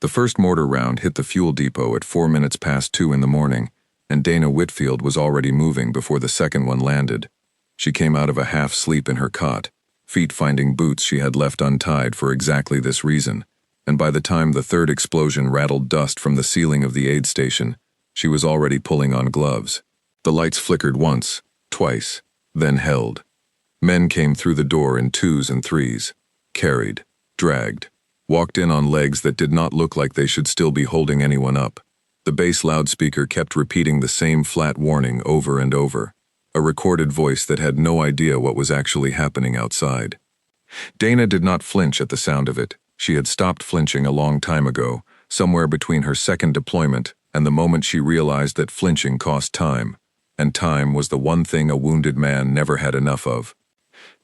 The first mortar round hit the fuel depot at 4 minutes past 2 in the morning, and Dana Whitfield was already moving before the second one landed. She came out of a half-sleep in her cot, feet finding boots she had left untied for exactly this reason, and by the time the third explosion rattled dust from the ceiling of the aid station, she was already pulling on gloves. The lights flickered once, twice, then held. Men came through the door in 2s and 3s, carried, dragged, walked in on legs that did not look like they should still be holding anyone up. The bass loudspeaker kept repeating the same flat warning over and over, a recorded voice that had no idea what was actually happening outside. Dana did not flinch at the sound of it. She had stopped flinching a long time ago, somewhere between her second deployment and the moment she realized that flinching cost time, and time was the one thing a wounded man never had enough of.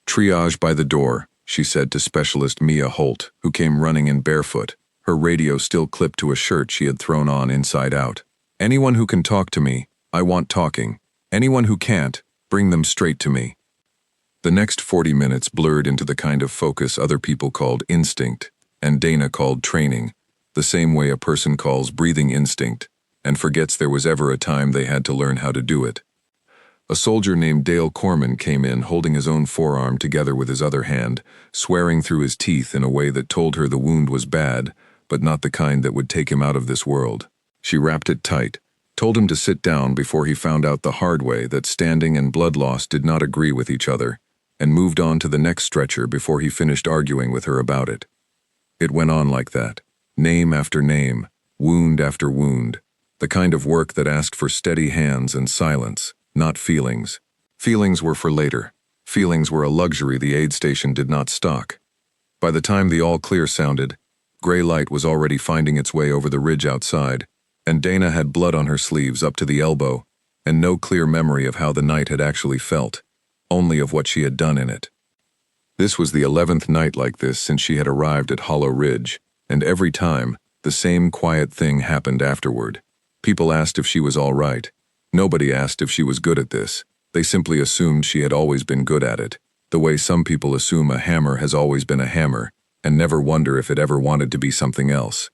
"Triage by the door," she said to Specialist Mia Holt, who came running in barefoot, her radio still clipped to a shirt she had thrown on inside out. "Anyone who can talk to me, I want talking. Anyone who can't, bring them straight to me." The next 40 minutes blurred into the kind of focus other people called instinct, and Dana called training, the same way a person calls breathing instinct, and forgets there was ever a time they had to learn how to do it. A soldier named Dale Corman came in holding his own forearm together with his other hand, swearing through his teeth in a way that told her the wound was bad, but not the kind that would take him out of this world. She wrapped it tight, told him to sit down before he found out the hard way that standing and blood loss did not agree with each other, and moved on to the next stretcher before he finished arguing with her about it. It went on like that, name after name, wound after wound, the kind of work that asked for steady hands and silence, not feelings. Feelings were for later. Feelings were a luxury the aid station did not stock. By the time the all-clear sounded, gray light was already finding its way over the ridge outside, and Dana had blood on her sleeves up to the elbow, and no clear memory of how the night had actually felt, only of what she had done in it. This was the 11th night like this since she had arrived at Hollow Ridge, and every time, the same quiet thing happened afterward. People asked if she was all right. Nobody asked if she was good at this. They simply assumed she had always been good at it, the way some people assume a hammer has always been a hammer, and never wonder if it ever wanted to be something else.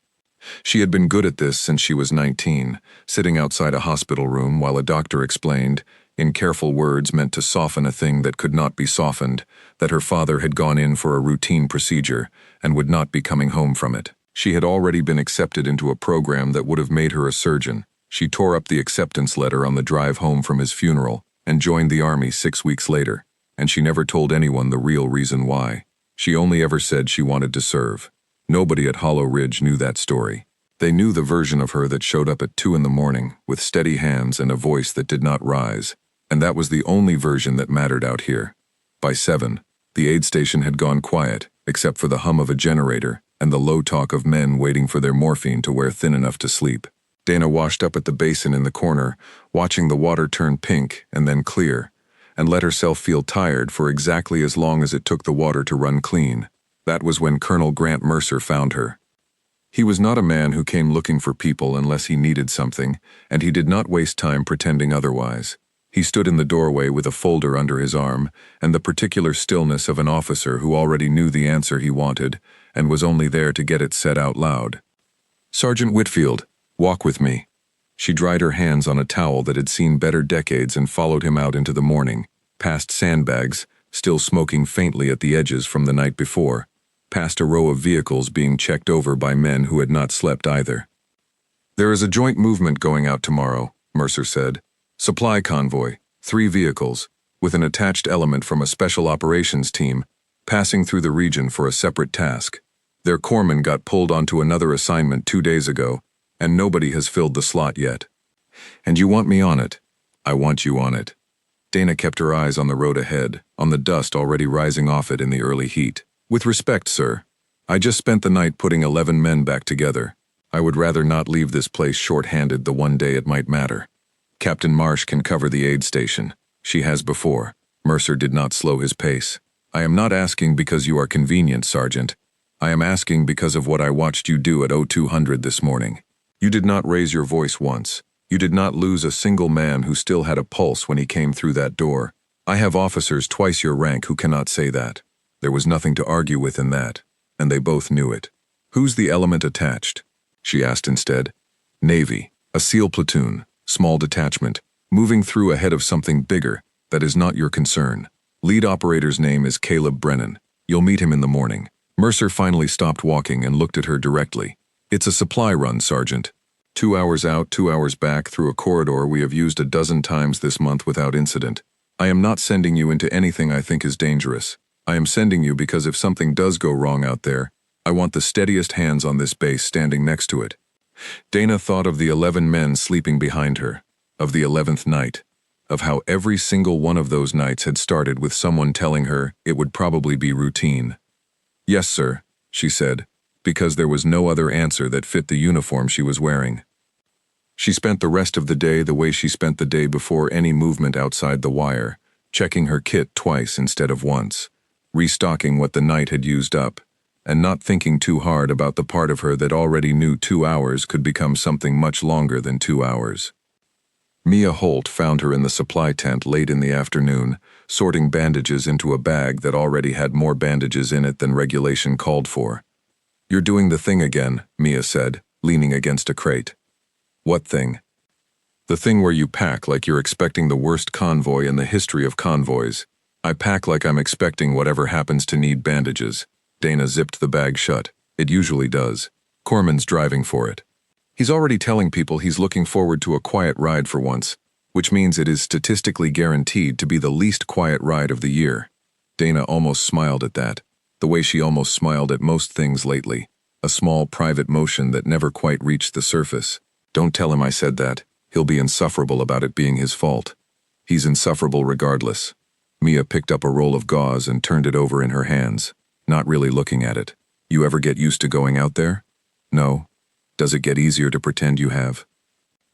She had been good at this since she was 19, sitting outside a hospital room while a doctor explained, in careful words meant to soften a thing that could not be softened, that her father had gone in for a routine procedure and would not be coming home from it. She had already been accepted into a program that would have made her a surgeon. She tore up the acceptance letter on the drive home from his funeral and joined the army 6 weeks later, and she never told anyone the real reason why. She only ever said she wanted to serve. Nobody at Hollow Ridge knew that story. They knew the version of her that showed up at 2 in the morning with steady hands and a voice that did not rise, and that was the only version that mattered out here. By 7, the aid station had gone quiet, except for the hum of a generator and the low talk of men waiting for their morphine to wear thin enough to sleep. Dana washed up at the basin in the corner, watching the water turn pink and then clear, and let herself feel tired for exactly as long as it took the water to run clean. That was when Colonel Grant Mercer found her. He was not a man who came looking for people unless he needed something, and he did not waste time pretending otherwise. He stood in the doorway with a folder under his arm, and the particular stillness of an officer who already knew the answer he wanted, and was only there to get it said out loud. "Sergeant Whitfield, walk with me." She dried her hands on a towel that had seen better decades and followed him out into the morning, past sandbags, still smoking faintly at the edges from the night before, past a row of vehicles being checked over by men who had not slept either. "There is a joint movement going out tomorrow," Mercer said. "Supply convoy, 3 vehicles, with an attached element from a special operations team, passing through the region for a separate task. Their corpsman got pulled onto another assignment 2 days ago, and nobody has filled the slot yet. And you want me on it. I want you on it." Dana kept her eyes on the road ahead, on the dust already rising off it in the early heat. "With respect, sir, I just spent the night putting 11 men back together. I would rather not leave this place short-handed the one day it might matter. Captain Marsh can cover the aid station. She has before." Mercer did not slow his pace. "I am not asking because you are convenient, Sergeant. I am asking because of what I watched you do at 0200 this morning. You did not raise your voice once. You did not lose a single man who still had a pulse when he came through that door. I have officers twice your rank who cannot say that. There was nothing to argue with in that, and they both knew it. Who's the element attached?" she asked instead. Navy, a SEAL platoon, small detachment, moving through ahead of something bigger that is not your concern. Lead operator's name is Caleb Brennan. You'll meet him in the morning. Mercer finally stopped walking and looked at her directly. It's a supply run, Sergeant. 2 hours out, 2 hours back through a corridor we have used a dozen times this month without incident. I am not sending you into anything I think is dangerous. I am sending you because if something does go wrong out there, I want the steadiest hands on this base standing next to it. Dana thought of the 11 men sleeping behind her, of the 11th night, of how every single one of those nights had started with someone telling her it would probably be routine. Yes, sir, she said, because there was no other answer that fit the uniform she was wearing. She spent the rest of the day the way she spent the day before any movement outside the wire, checking her kit twice instead of once, restocking what the night had used up, and not thinking too hard about the part of her that already knew 2 hours could become something much longer than 2 hours. Mia Holt found her in the supply tent late in the afternoon, sorting bandages into a bag that already had more bandages in it than regulation called for. You're doing the thing again, Mia said, leaning against a crate. What thing? The thing where you pack like you're expecting the worst convoy in the history of convoys. I pack like I'm expecting whatever happens to need bandages. Dana zipped the bag shut. It usually does. Corman's driving for it. He's already telling people he's looking forward to a quiet ride for once, which means it is statistically guaranteed to be the least quiet ride of the year. Dana almost smiled at that, the way she almost smiled at most things lately, a small private motion that never quite reached the surface. Don't tell him I said that. He'll be insufferable about it being his fault. He's insufferable regardless. Mia picked up a roll of gauze and turned it over in her hands, not really looking at it. You ever get used to going out there? No. Does it get easier to pretend you have?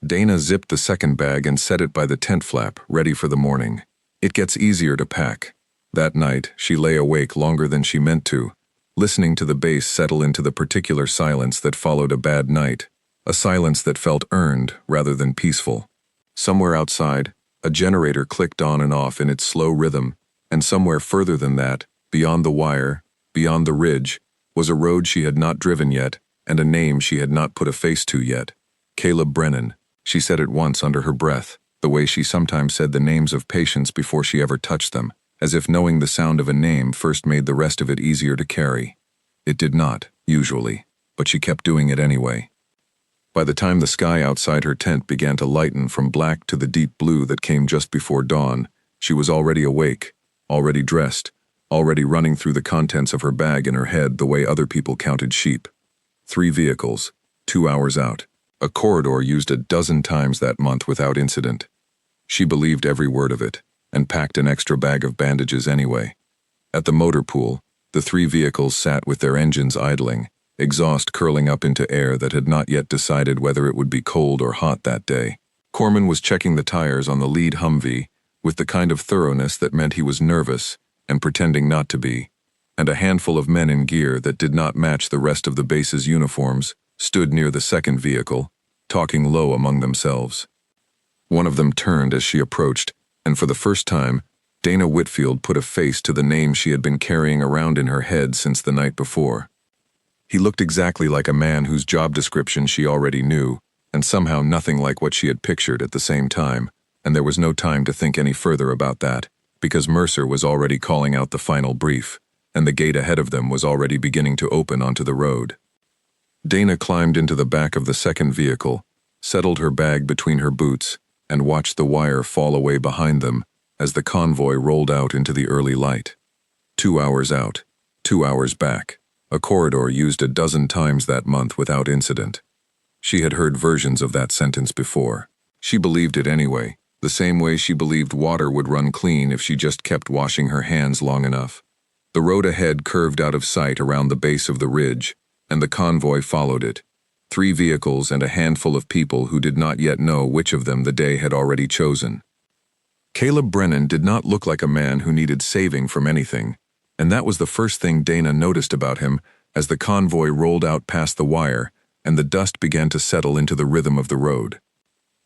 Dana zipped the second bag and set it by the tent flap, ready for the morning. It gets easier to pack. That night, she lay awake longer than she meant to, listening to the base settle into the particular silence that followed a bad night, a silence that felt earned rather than peaceful. Somewhere outside, a generator clicked on and off in its slow rhythm, and somewhere further than that, beyond the wire, beyond the ridge, was a road she had not driven yet, and a name she had not put a face to yet. Caleb Brennan. She said it once under her breath, the way she sometimes said the names of patients before she ever touched them, as if knowing the sound of a name first made the rest of it easier to carry. It did not, usually, but she kept doing it anyway. By the time the sky outside her tent began to lighten from black to the deep blue that came just before dawn, she was already awake, already dressed, already running through the contents of her bag in her head the way other people counted sheep. 3 vehicles, 2 hours out, a corridor used a dozen times that month without incident. She believed every word of it, and packed an extra bag of bandages anyway. At the motor pool, the 3 vehicles sat with their engines idling, exhaust curling up into air that had not yet decided whether it would be cold or hot that day. Corman was checking the tires on the lead Humvee with the kind of thoroughness that meant he was nervous and pretending not to be, and a handful of men in gear that did not match the rest of the base's uniforms stood near the second vehicle, talking low among themselves. One of them turned as she approached, and for the first time, Dana Whitfield put a face to the name she had been carrying around in her head since the night before. He looked exactly like a man whose job description she already knew, and somehow nothing like what she had pictured at the same time, and there was no time to think any further about that, because Mercer was already calling out the final brief, and the gate ahead of them was already beginning to open onto the road. Dana climbed into the back of the second vehicle, settled her bag between her boots, and watched the wire fall away behind them as the convoy rolled out into the early light. 2 hours out, 2 hours back, a corridor used a dozen times that month without incident. She had heard versions of that sentence before. She believed it anyway, the same way she believed water would run clean if she just kept washing her hands long enough. The road ahead curved out of sight around the base of the ridge, and the convoy followed it. 3 vehicles and a handful of people who did not yet know which of them the day had already chosen. Caleb Brennan did not look like a man who needed saving from anything, and that was the first thing Dana noticed about him as the convoy rolled out past the wire and the dust began to settle into the rhythm of the road.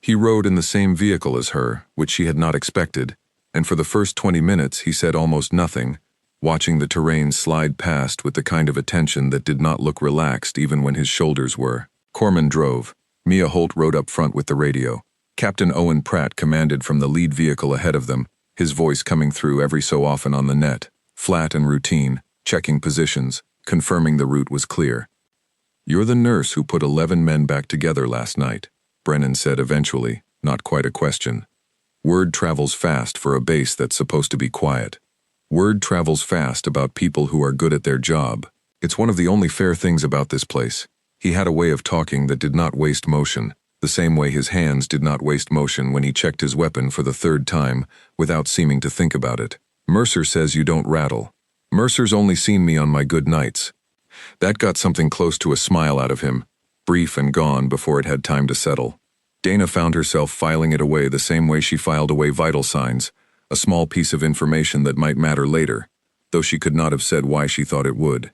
He rode in the same vehicle as her, which she had not expected, and for the first 20 minutes he said almost nothing, watching the terrain slide past with the kind of attention that did not look relaxed even when his shoulders were. Corman drove. Mia Holt rode up front with the radio. Captain Owen Pratt commanded from the lead vehicle ahead of them, his voice coming through every so often on the net, flat and routine, checking positions, confirming the route was clear. "You're the nurse who put 11 men back together last night," Brennan said eventually, not quite a question. Word travels fast for a base that's supposed to be quiet. Word travels fast about people who are good at their job. It's one of the only fair things about this place. He had a way of talking that did not waste motion, the same way his hands did not waste motion when he checked his weapon for the third time, without seeming to think about it. "Mercer says you don't rattle. Mercer's only seen me on my good nights." That got something close to a smile out of him, brief and gone before it had time to settle. Dana found herself filing it away the same way she filed away vital signs, a small piece of information that might matter later, though she could not have said why she thought it would.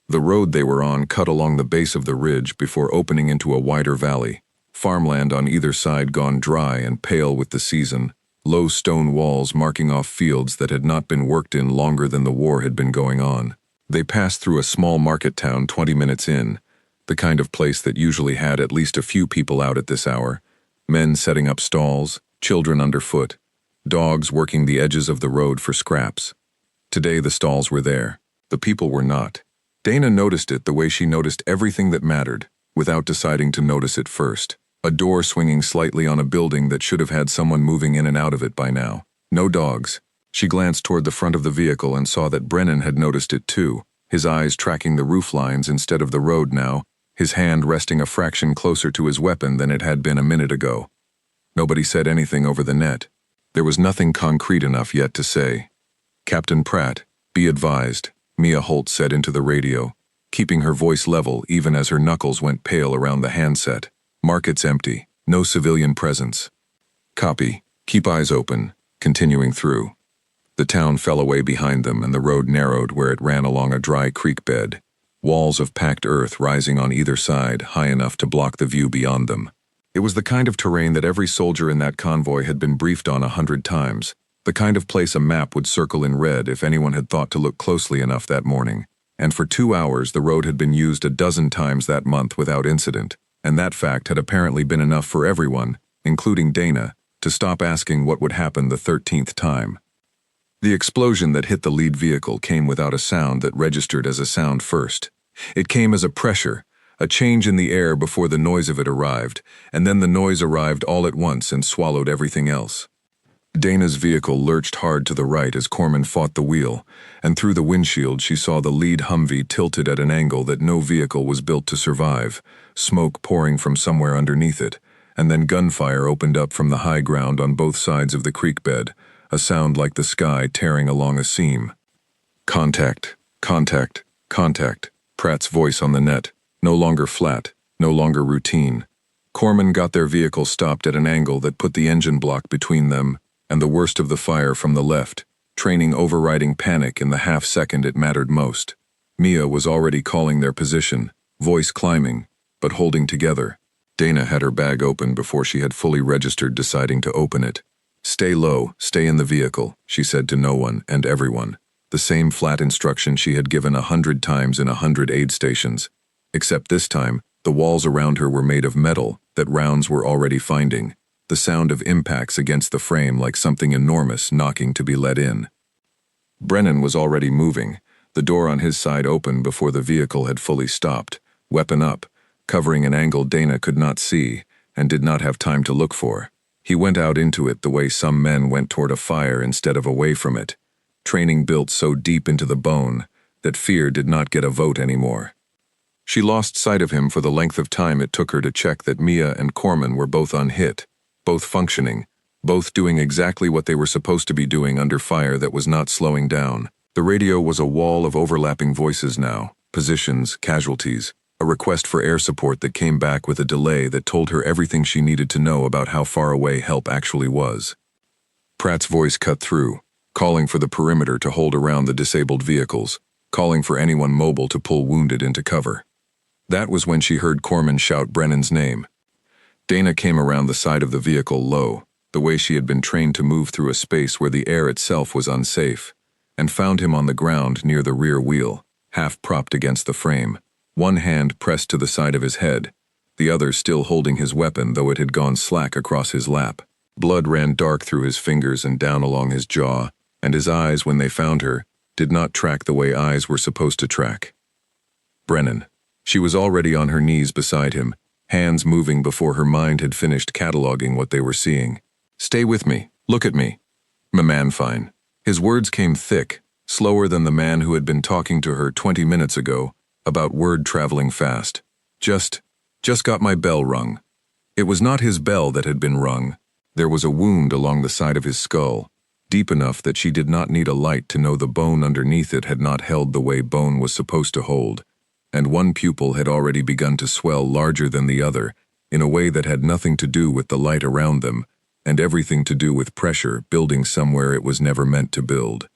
The road they were on cut along the base of the ridge before opening into a wider valley, farmland on either side gone dry and pale with the season, low stone walls marking off fields that had not been worked in longer than the war had been going on. They passed through a small market town 20 minutes in, the kind of place that usually had at least a few people out at this hour, men setting up stalls, children underfoot, dogs working the edges of the road for scraps. Today the stalls were there, the people were not. Dana noticed it the way she noticed everything that mattered, without deciding to notice it first. A door swinging slightly on a building that should have had someone moving in and out of it by now. No dogs. She glanced toward the front of the vehicle and saw that Brennan had noticed it too, his eyes tracking the roof lines instead of the road now, his hand resting a fraction closer to his weapon than it had been a minute ago. Nobody said anything over the net. There was nothing concrete enough yet to say. "Captain Pratt, be advised," Mia Holt said into the radio, keeping her voice level even as her knuckles went pale around the handset. "Market's empty. No civilian presence." "Copy. Keep eyes open." Continuing through. The town fell away behind them and the road narrowed where it ran along a dry creek bed, walls of packed earth rising on either side high enough to block the view beyond them. It was the kind of terrain that every soldier in that convoy had been briefed on 100 times, the kind of place a map would circle in red if anyone had thought to look closely enough that morning. And for 2 hours the road had been used a dozen times that month without incident, and that fact had apparently been enough for everyone, including Dana, to stop asking what would happen the 13th time. The explosion that hit the lead vehicle came without a sound that registered as a sound first. It came as a pressure, a change in the air before the noise of it arrived, and then the noise arrived all at once and swallowed everything else. Dana's vehicle lurched hard to the right as Corman fought the wheel, and through the windshield she saw the lead Humvee tilted at an angle that no vehicle was built to survive, smoke pouring from somewhere underneath it, and then gunfire opened up from the high ground on both sides of the creek bed, a sound like the sky tearing along a seam. "Contact, contact, contact," Pratt's voice on the net, no longer flat, no longer routine. Corman got their vehicle stopped at an angle that put the engine block between them and the worst of the fire from the left, training overriding panic in the half-second it mattered most. Mia was already calling their position, voice climbing, but holding together. Dana had her bag open before she had fully registered, deciding to open it. "Stay low, stay in the vehicle," she said to no one and everyone. The same flat instruction she had given 100 times in 100 aid stations. Except this time, the walls around her were made of metal that rounds were already finding, the sound of impacts against the frame like something enormous knocking to be let in. Brennan was already moving, the door on his side open before the vehicle had fully stopped, weapon up, covering an angle Dana could not see and did not have time to look for. He went out into it the way some men went toward a fire instead of away from it, training built so deep into the bone that fear did not get a vote anymore. She lost sight of him for the length of time it took her to check that Mia and Corman were both unhit, both functioning, both doing exactly what they were supposed to be doing under fire that was not slowing down. The radio was a wall of overlapping voices now, positions, casualties, a request for air support that came back with a delay that told her everything she needed to know about how far away help actually was. Pratt's voice cut through, calling for the perimeter to hold around the disabled vehicles, calling for anyone mobile to pull wounded into cover. That was when she heard Corman shout Brennan's name. Dana came around the side of the vehicle low, the way she had been trained to move through a space where the air itself was unsafe, and found him on the ground near the rear wheel, half propped against the frame, one hand pressed to the side of his head, the other still holding his weapon though it had gone slack across his lap. Blood ran dark through his fingers and down along his jaw, and his eyes, when they found her, did not track the way eyes were supposed to track. Brennan. She was already on her knees beside him, hands moving before her mind had finished cataloging what they were seeing. "Stay with me. Look at me." "Man, fine." His words came thick, slower than the man who had been talking to her 20 minutes ago, about word traveling fast. Just got my bell rung." It was not his bell that had been rung. There was a wound along the side of his skull, deep enough that she did not need a light to know the bone underneath it had not held the way bone was supposed to hold, and one pupil had already begun to swell larger than the other, in a way that had nothing to do with the light around them, and everything to do with pressure building somewhere it was never meant to build.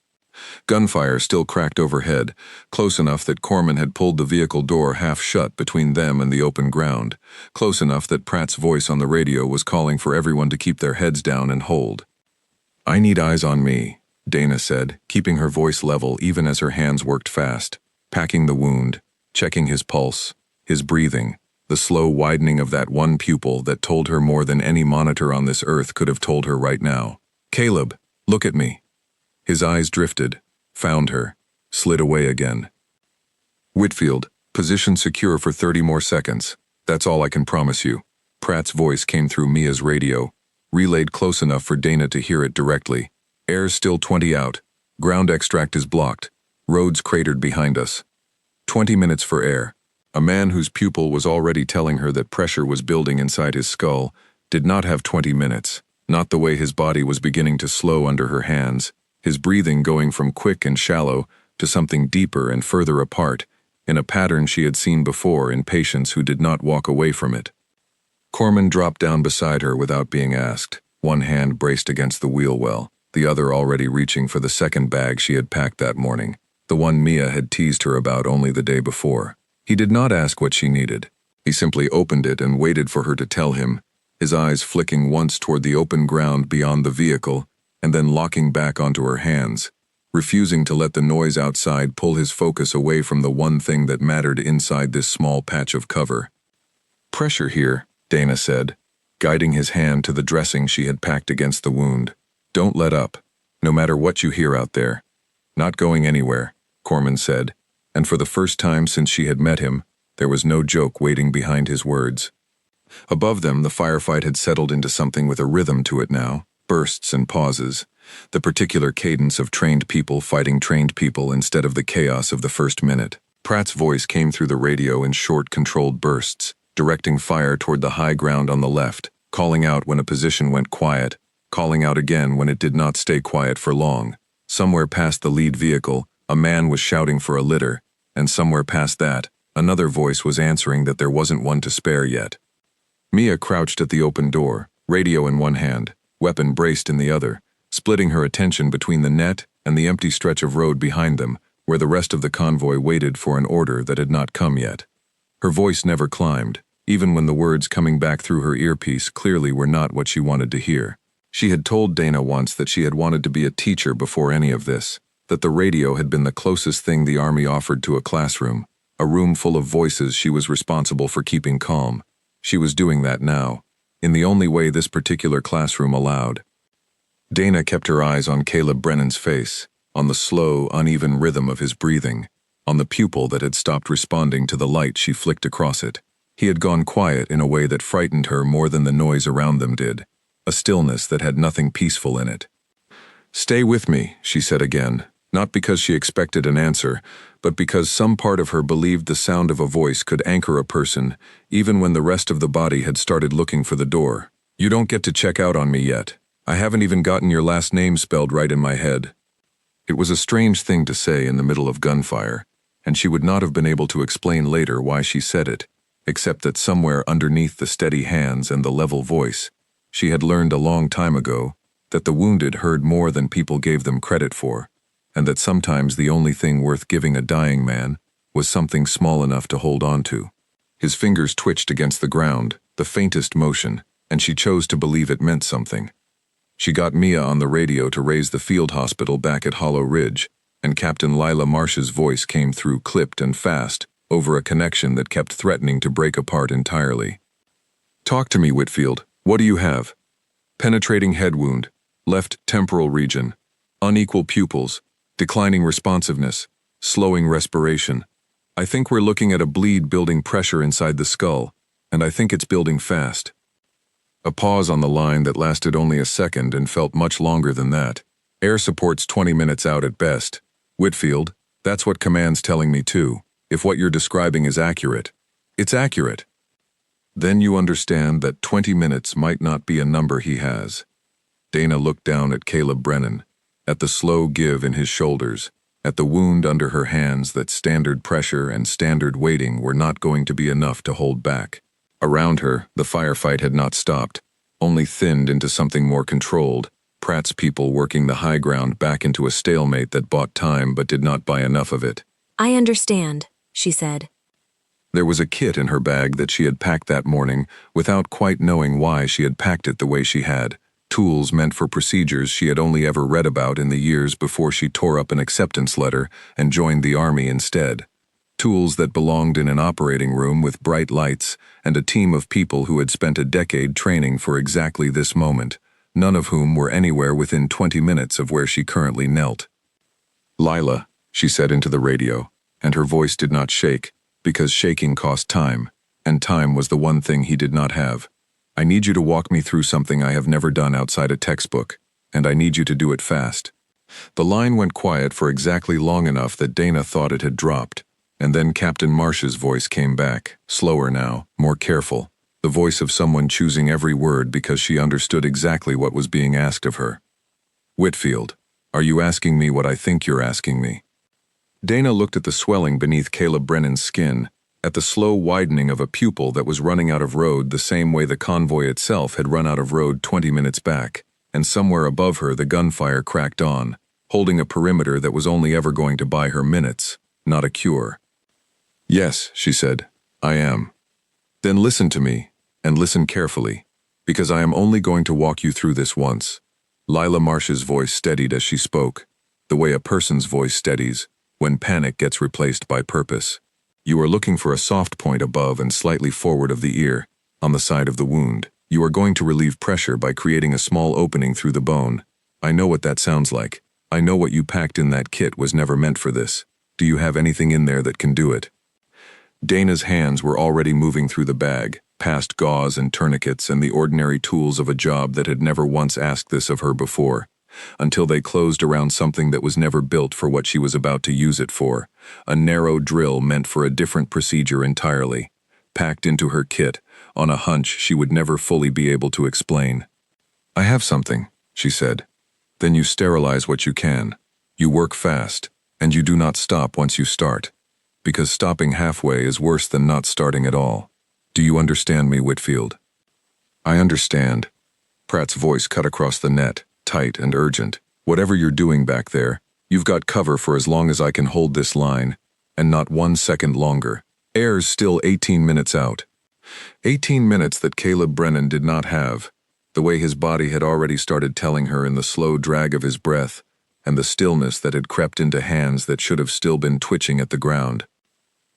Gunfire still cracked overhead, close enough that Corman had pulled the vehicle door half shut between them and the open ground, close enough that Pratt's voice on the radio was calling for everyone to keep their heads down and hold. "I need eyes on me," Dana said, keeping her voice level even as her hands worked fast, packing the wound, checking his pulse, his breathing, the slow widening of that one pupil that told her more than any monitor on this earth could have told her right now. "Caleb, look at me." His eyes drifted, found her, slid away again. "Whitfield, position secure for 30 more seconds. That's all I can promise you." Pratt's voice came through Mia's radio, relayed close enough for Dana to hear it directly. "Air's still 20 out. Ground extract is blocked. Roads cratered behind us. 20 minutes for air." A man whose pupil was already telling her that pressure was building inside his skull did not have 20 minutes, not the way his body was beginning to slow under her hands, his breathing going from quick and shallow to something deeper and further apart, in a pattern she had seen before in patients who did not walk away from it. Corman dropped down beside her without being asked, one hand braced against the wheel well, the other already reaching for the second bag she had packed that morning, the one Mia had teased her about only the day before. He did not ask what she needed. He simply opened it and waited for her to tell him, his eyes flicking once toward the open ground beyond the vehicle, and then locking back onto her hands, refusing to let the noise outside pull his focus away from the one thing that mattered inside this small patch of cover. "Pressure here," Dana said, guiding his hand to the dressing she had packed against the wound. "Don't let up, no matter what you hear out there." "Not going anywhere," Corman said, and for the first time since she had met him, there was no joke waiting behind his words. Above them, the firefight had settled into something with a rhythm to it now, bursts and pauses, the particular cadence of trained people fighting trained people instead of the chaos of the first minute. Pratt's voice came through the radio in short, controlled bursts, directing fire toward the high ground on the left, calling out when a position went quiet, calling out again when it did not stay quiet for long. Somewhere past the lead vehicle, a man was shouting for a litter, and somewhere past that, another voice was answering that there wasn't one to spare yet. Mia crouched at the open door, radio in one hand, weapon braced in the other, splitting her attention between the net and the empty stretch of road behind them, where the rest of the convoy waited for an order that had not come yet. Her voice never climbed, even when the words coming back through her earpiece clearly were not what she wanted to hear. She had told Dana once that she had wanted to be a teacher before any of this, that the radio had been the closest thing the Army offered to a classroom, a room full of voices she was responsible for keeping calm. She was doing that now, in the only way this particular classroom allowed. Dana kept her eyes on Caleb Brennan's face, on the slow, uneven rhythm of his breathing, on the pupil that had stopped responding to the light she flicked across it. He had gone quiet in a way that frightened her more than the noise around them did, a stillness that had nothing peaceful in it. "Stay with me," she said again, not because she expected an answer, but because some part of her believed the sound of a voice could anchor a person, even when the rest of the body had started looking for the door. "You don't get to check out on me yet. I haven't even gotten your last name spelled right in my head." It was a strange thing to say in the middle of gunfire, and she would not have been able to explain later why she said it, except that somewhere underneath the steady hands and the level voice, she had learned a long time ago that the wounded heard more than people gave them credit for, and that sometimes the only thing worth giving a dying man was something small enough to hold on to. His fingers twitched against the ground, the faintest motion, and she chose to believe it meant something. She got Mia on the radio to raise the field hospital back at Hollow Ridge, and Captain Lila Marsh's voice came through clipped and fast over a connection that kept threatening to break apart entirely. Talk to me, Whitfield. What do you have? Penetrating head wound, left temporal region, unequal pupils, declining responsiveness, slowing respiration. I think we're looking at a bleed building pressure inside the skull, and I think it's building fast. A pause on the line that lasted only a second and felt much longer than that. Air support's 20 minutes out at best. Whitfield, that's what command's telling me too. If what you're describing is accurate, it's accurate. Then you understand that 20 minutes might not be a number he has. Dana looked down at Caleb Brennan, at the slow give in his shoulders, at the wound under her hands that standard pressure and standard waiting were not going to be enough to hold back. Around her, the firefight had not stopped, only thinned into something more controlled, Pratt's people working the high ground back into a stalemate that bought time but did not buy enough of it. I understand, she said. There was a kit in her bag that she had packed that morning without quite knowing why she had packed it the way she had. Tools meant for procedures she had only ever read about in the years before she tore up an acceptance letter and joined the army instead. Tools that belonged in an operating room with bright lights and a team of people who had spent a decade training for exactly this moment, none of whom were anywhere within 20 minutes of where she currently knelt. "Lila," she said into the radio, and her voice did not shake, because shaking cost time, and time was the one thing he did not have. "I need you to walk me through something I have never done outside a textbook, and I need you to do it fast." The line went quiet for exactly long enough that Dana thought it had dropped, and then Captain Marsh's voice came back, slower now, more careful, the voice of someone choosing every word because she understood exactly what was being asked of her. "Whitfield, are you asking me what I think you're asking me?" Dana looked at the swelling beneath Caleb Brennan's skin, at the slow widening of a pupil that was running out of road the same way the convoy itself had run out of road 20 minutes back, and somewhere above her the gunfire cracked on, holding a perimeter that was only ever going to buy her minutes, not a cure. "Yes," she said, "I am." "Then listen to me, and listen carefully, because I am only going to walk you through this once." Lila Marsh's voice steadied as she spoke, the way a person's voice steadies when panic gets replaced by purpose. "You are looking for a soft point above and slightly forward of the ear, on the side of the wound. You are going to relieve pressure by creating a small opening through the bone. I know what that sounds like. I know what you packed in that kit was never meant for this. Do you have anything in there that can do it?" Dana's hands were already moving through the bag, past gauze and tourniquets and the ordinary tools of a job that had never once asked this of her before, until they closed around something that was never built for what she was about to use it for, a narrow drill meant for a different procedure entirely, packed into her kit, on a hunch she would never fully be able to explain. "I have something," she said. "Then you sterilize what you can. You work fast, and you do not stop once you start, because stopping halfway is worse than not starting at all. Do you understand me, Whitfield?" "I understand." Pratt's voice cut across the net, tight and urgent. "Whatever you're doing back there, you've got cover for as long as I can hold this line, and not 1 second longer. Air's still 18 minutes out." 18 minutes that Caleb Brennan did not have, the way his body had already started telling her in the slow drag of his breath, and the stillness that had crept into hands that should have still been twitching at the ground.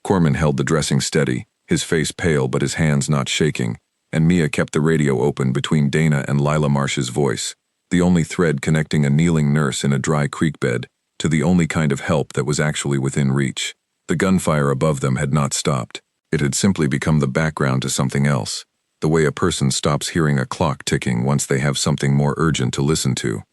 Corman held the dressing steady, his face pale but his hands not shaking, and Mia kept the radio open between Dana and Lila Marsh's voice, the only thread connecting a kneeling nurse in a dry creek bed to the only kind of help that was actually within reach. The gunfire above them had not stopped. It had simply become the background to something else, the way a person stops hearing a clock ticking once they have something more urgent to listen to.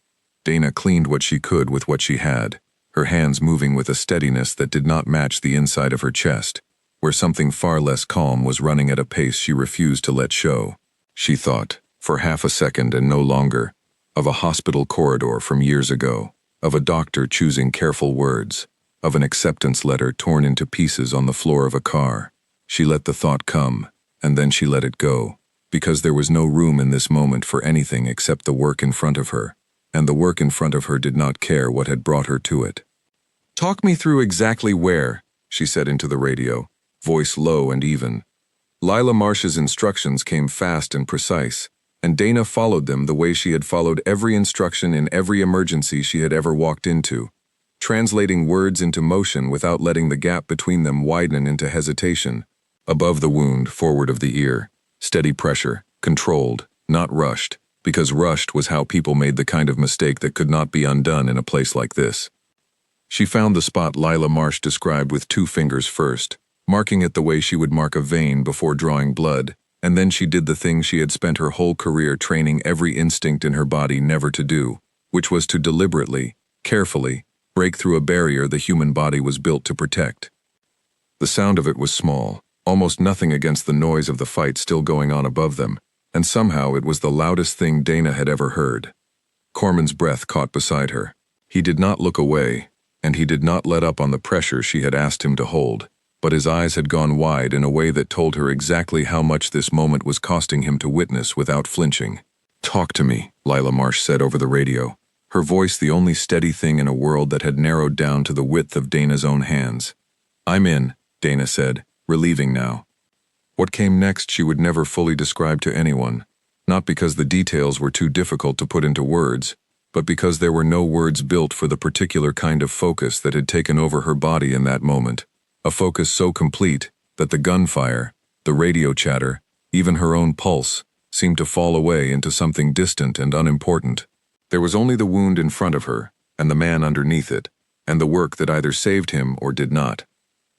Dana cleaned what she could with what she had, her hands moving with a steadiness that did not match the inside of her chest, where something far less calm was running at a pace she refused to let show. She thought, for half a second and no longer, of a hospital corridor from years ago, of a doctor choosing careful words, of an acceptance letter torn into pieces on the floor of a car. She let the thought come, and then she let it go, because there was no room in this moment for anything except the work in front of her, and the work in front of her did not care what had brought her to it. "Talk me through exactly where," she said into the radio, voice low and even. Lila Marsh's instructions came fast and precise, and Dana followed them the way she had followed every instruction in every emergency she had ever walked into, translating words into motion without letting the gap between them widen into hesitation. Above the wound, forward of the ear, steady pressure, Controlled, not rushed, because rushed was how people made the kind of mistake that could not be undone in a place like this. She found the spot Lila Marsh described with 2 fingers first, marking it the way she would mark a vein before drawing blood, and then she did the thing she had spent her whole career training every instinct in her body never to do, which was to deliberately, carefully, break through a barrier the human body was built to protect. The sound of it was small, almost nothing against the noise of the fight still going on above them, and somehow it was the loudest thing Dana had ever heard. Corman's breath caught beside her. He did not look away, and he did not let up on the pressure she had asked him to hold, but his eyes had gone wide in a way that told her exactly how much this moment was costing him to witness without flinching. "Talk to me," Lila Marsh said over the radio, her voice the only steady thing in a world that had narrowed down to the width of Dana's own hands. "I'm in," Dana said, relieving now. What came next she would never fully describe to anyone, not because the details were too difficult to put into words, but because there were no words built for the particular kind of focus that had taken over her body in that moment, a focus so complete that the gunfire, the radio chatter, even her own pulse, seemed to fall away into something distant and unimportant. There was only the wound in front of her, and the man underneath it, and the work that either saved him or did not.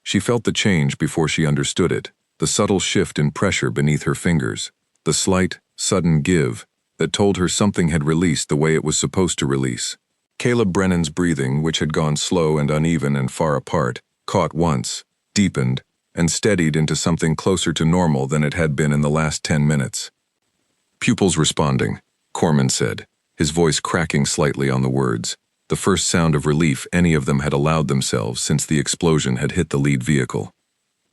She felt the change before she understood it, the subtle shift in pressure beneath her fingers, the slight, sudden give that told her something had released the way it was supposed to release. Caleb Brennan's breathing, which had gone slow and uneven and far apart, caught once, deepened, and steadied into something closer to normal than it had been in the last 10 minutes. "Pupils responding," Corman said, his voice cracking slightly on the words, the first sound of relief any of them had allowed themselves since the explosion had hit the lead vehicle.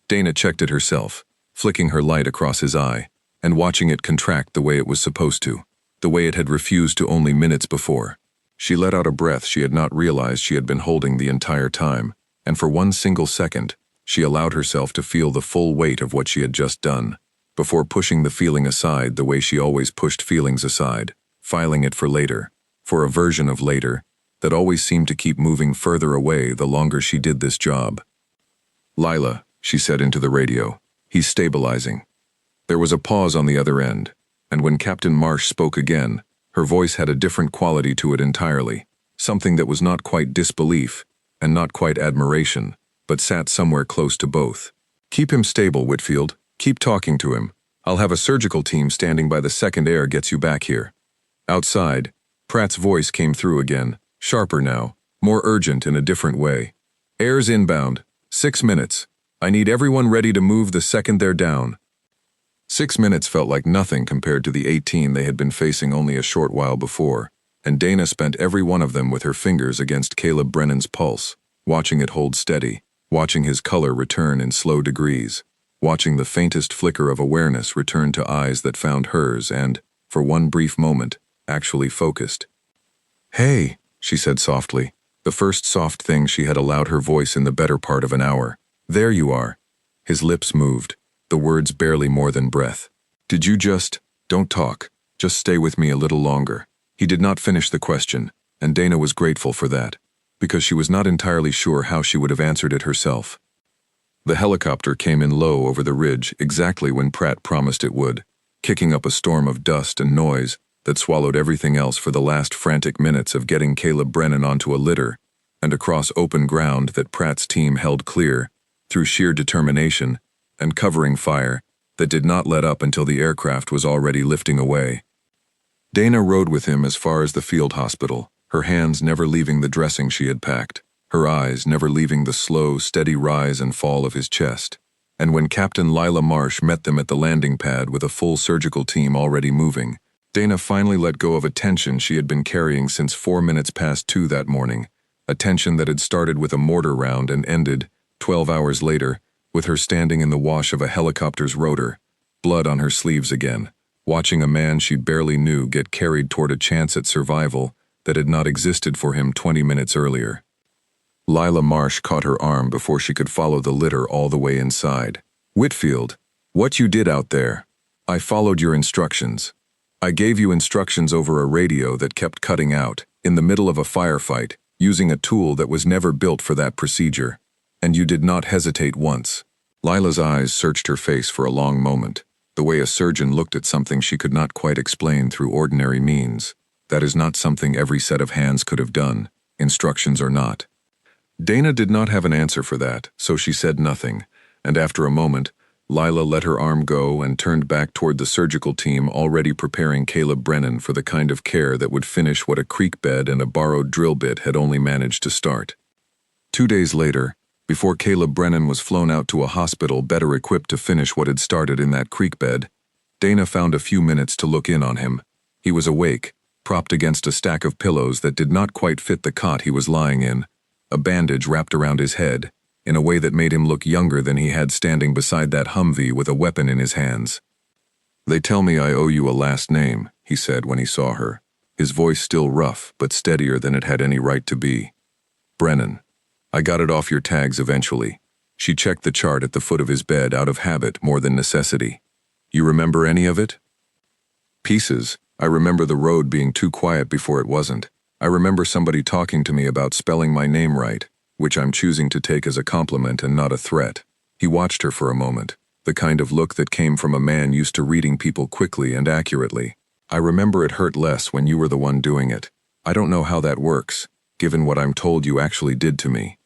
Dana checked it herself, flicking her light across his eye, and watching it contract the way it was supposed to, the way it had refused to only minutes before. She let out a breath she had not realized she had been holding the entire time, and for one single second, she allowed herself to feel the full weight of what she had just done, before pushing the feeling aside the way she always pushed feelings aside, filing it for later, for a version of later, that always seemed to keep moving further away the longer she did this job. "Lila," she said into the radio, "he's stabilizing." There was a pause on the other end, and when Captain Marsh spoke again, her voice had a different quality to it entirely, something that was not quite disbelief, and not quite admiration, but sat somewhere close to both. "Keep him stable, Whitfield. Keep talking to him. I'll have a surgical team standing by the second air gets you back here." Outside, Pratt's voice came through again, sharper now, more urgent in a different way. "Air's inbound. 6 minutes. I need everyone ready to move the second they're down." 6 minutes felt like nothing compared to the 18 they had been facing only a short while before, and Dana spent every one of them with her fingers against Caleb Brennan's pulse, watching it hold steady, watching his color return in slow degrees, watching the faintest flicker of awareness return to eyes that found hers and, for one brief moment, actually focused. "Hey," she said softly, the first soft thing she had allowed her voice in the better part of an hour. "There you are." His lips moved, the words barely more than breath. "Did you just, don't talk, just stay with me a little longer." He did not finish the question, and Dana was grateful for that, because she was not entirely sure how she would have answered it herself. The helicopter came in low over the ridge exactly when Pratt promised it would, kicking up a storm of dust and noise that swallowed everything else for the last frantic minutes of getting Caleb Brennan onto a litter and across open ground that Pratt's team held clear, through sheer determination and covering fire that did not let up until the aircraft was already lifting away. Dana rode with him as far as the field hospital, her hands never leaving the dressing she had packed, her eyes never leaving the slow, steady rise and fall of his chest. And when Captain Lila Marsh met them at the landing pad with a full surgical team already moving, Dana finally let go of a tension she had been carrying since 4 minutes past 2 that morning, a tension that had started with a mortar round and ended, 12 hours later, with her standing in the wash of a helicopter's rotor, blood on her sleeves again, watching a man she barely knew get carried toward a chance at survival that had not existed for him 20 minutes earlier. Lila Marsh caught her arm before she could follow the litter all the way inside. "Whitfield, what you did out there. I followed your instructions. I gave you instructions over a radio that kept cutting out, in the middle of a firefight, using a tool that was never built for that procedure. And you did not hesitate once." Lila's eyes searched her face for a long moment, The way a surgeon looked at something she could not quite explain through ordinary means. That is not something every set of hands could have done, instructions or not. Dana did not have an answer for that, so she said nothing, and after a moment, Lila let her arm go and turned back toward the surgical team already preparing Caleb Brennan for the kind of care that would finish what a creek bed and a borrowed drill bit had only managed to start. 2 days later, before Caleb Brennan was flown out to a hospital better equipped to finish what had started in that creek bed, Dana found a few minutes to look in on him. He was awake, propped against a stack of pillows that did not quite fit the cot he was lying in, a bandage wrapped around his head, in a way that made him look younger than he had standing beside that Humvee with a weapon in his hands. "They tell me I owe you a last name," he said when he saw her, his voice still rough but steadier than it had any right to be. "Brennan. I got it off your tags eventually." She checked the chart at the foot of his bed out of habit more than necessity. "You remember any of it?" "Pieces. I remember the road being too quiet before it wasn't. I remember somebody talking to me about spelling my name right, which I'm choosing to take as a compliment and not a threat." He watched her for a moment, the kind of look that came from a man used to reading people quickly and accurately. "I remember it hurt less when you were the one doing it. I don't know how that works, given what I'm told you actually did to me.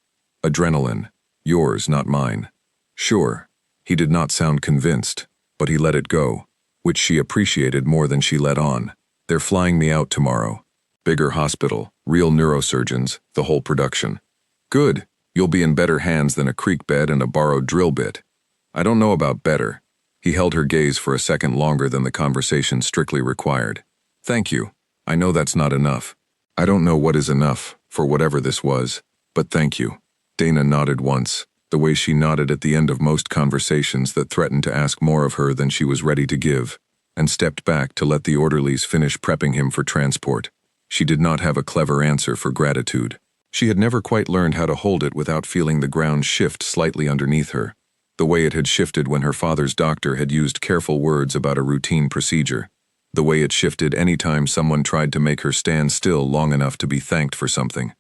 Adrenaline. Yours, not mine." "Sure." He did not sound convinced, but he let it go, which she appreciated more than she let on. "They're flying me out tomorrow. Bigger hospital, real neurosurgeons, the whole production." "Good. You'll be in better hands than a creek bed and a borrowed drill bit." "I don't know about better." He held her gaze for a second longer than the conversation strictly required. "Thank you. I know that's not enough." "I don't know what is enough, for whatever this was, but thank you." Dana nodded once, the way she nodded at the end of most conversations that threatened to ask more of her than she was ready to give, and stepped back to let the orderlies finish prepping him for transport. She did not have a clever answer for gratitude. She had never quite learned how to hold it without feeling the ground shift slightly underneath her, the way it had shifted when her father's doctor had used careful words about a routine procedure, the way it shifted any time someone tried to make her stand still long enough to be thanked for something.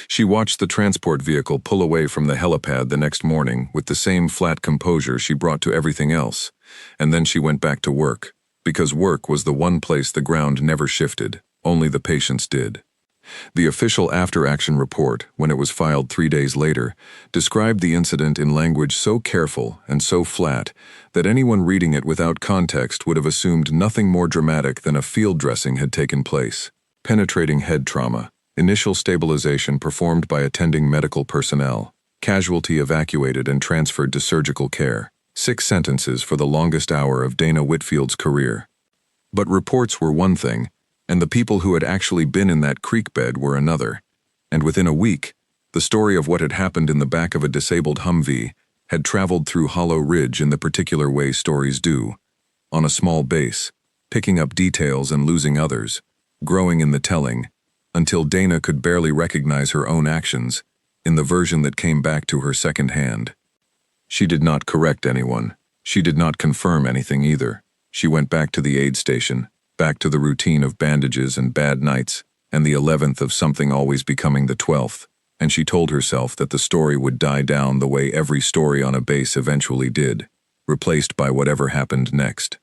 She watched the transport vehicle pull away from the helipad the next morning with the same flat composure she brought to everything else, and then she went back to work, because work was the one place the ground never shifted, only the patients did. The official after-action report, when it was filed 3 days later, described the incident in language so careful and so flat that anyone reading it without context would have assumed nothing more dramatic than a field dressing had taken place. Penetrating head trauma. Initial stabilization performed by attending medical personnel. Casualty evacuated and transferred to surgical care. 6 sentences for the longest hour of Dana Whitfield's career. But reports were one thing, and the people who had actually been in that creek bed were another. And within a week, the story of what had happened in the back of a disabled Humvee had traveled through Hollow Ridge in the particular way stories do, on a small base, picking up details and losing others, growing in the telling, until Dana could barely recognize her own actions in the version that came back to her secondhand. She did not correct anyone. She did not confirm anything either. She went back to the aid station, back to the routine of bandages and bad nights, and the 11th of something always becoming the 12th, and she told herself that the story would die down the way every story on a base eventually did, replaced by whatever happened next.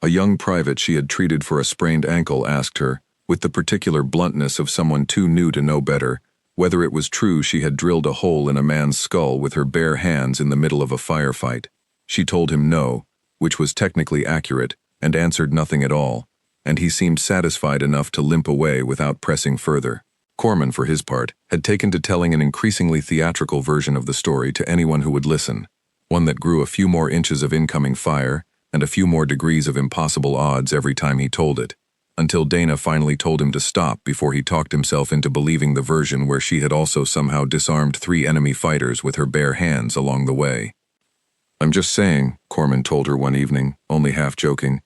A young private she had treated for a sprained ankle asked her, with the particular bluntness of someone too new to know better, whether it was true she had drilled a hole in a man's skull with her bare hands in the middle of a firefight. She told him no, which was technically accurate, and answered nothing at all, and he seemed satisfied enough to limp away without pressing further. Corman, for his part, had taken to telling an increasingly theatrical version of the story to anyone who would listen, one that grew a few more inches of incoming fire and a few more degrees of impossible odds every time he told it, until Dana finally told him to stop before he talked himself into believing the version where she had also somehow disarmed 3 enemy fighters with her bare hands along the way. "I'm just saying," Corman told her one evening, only half joking,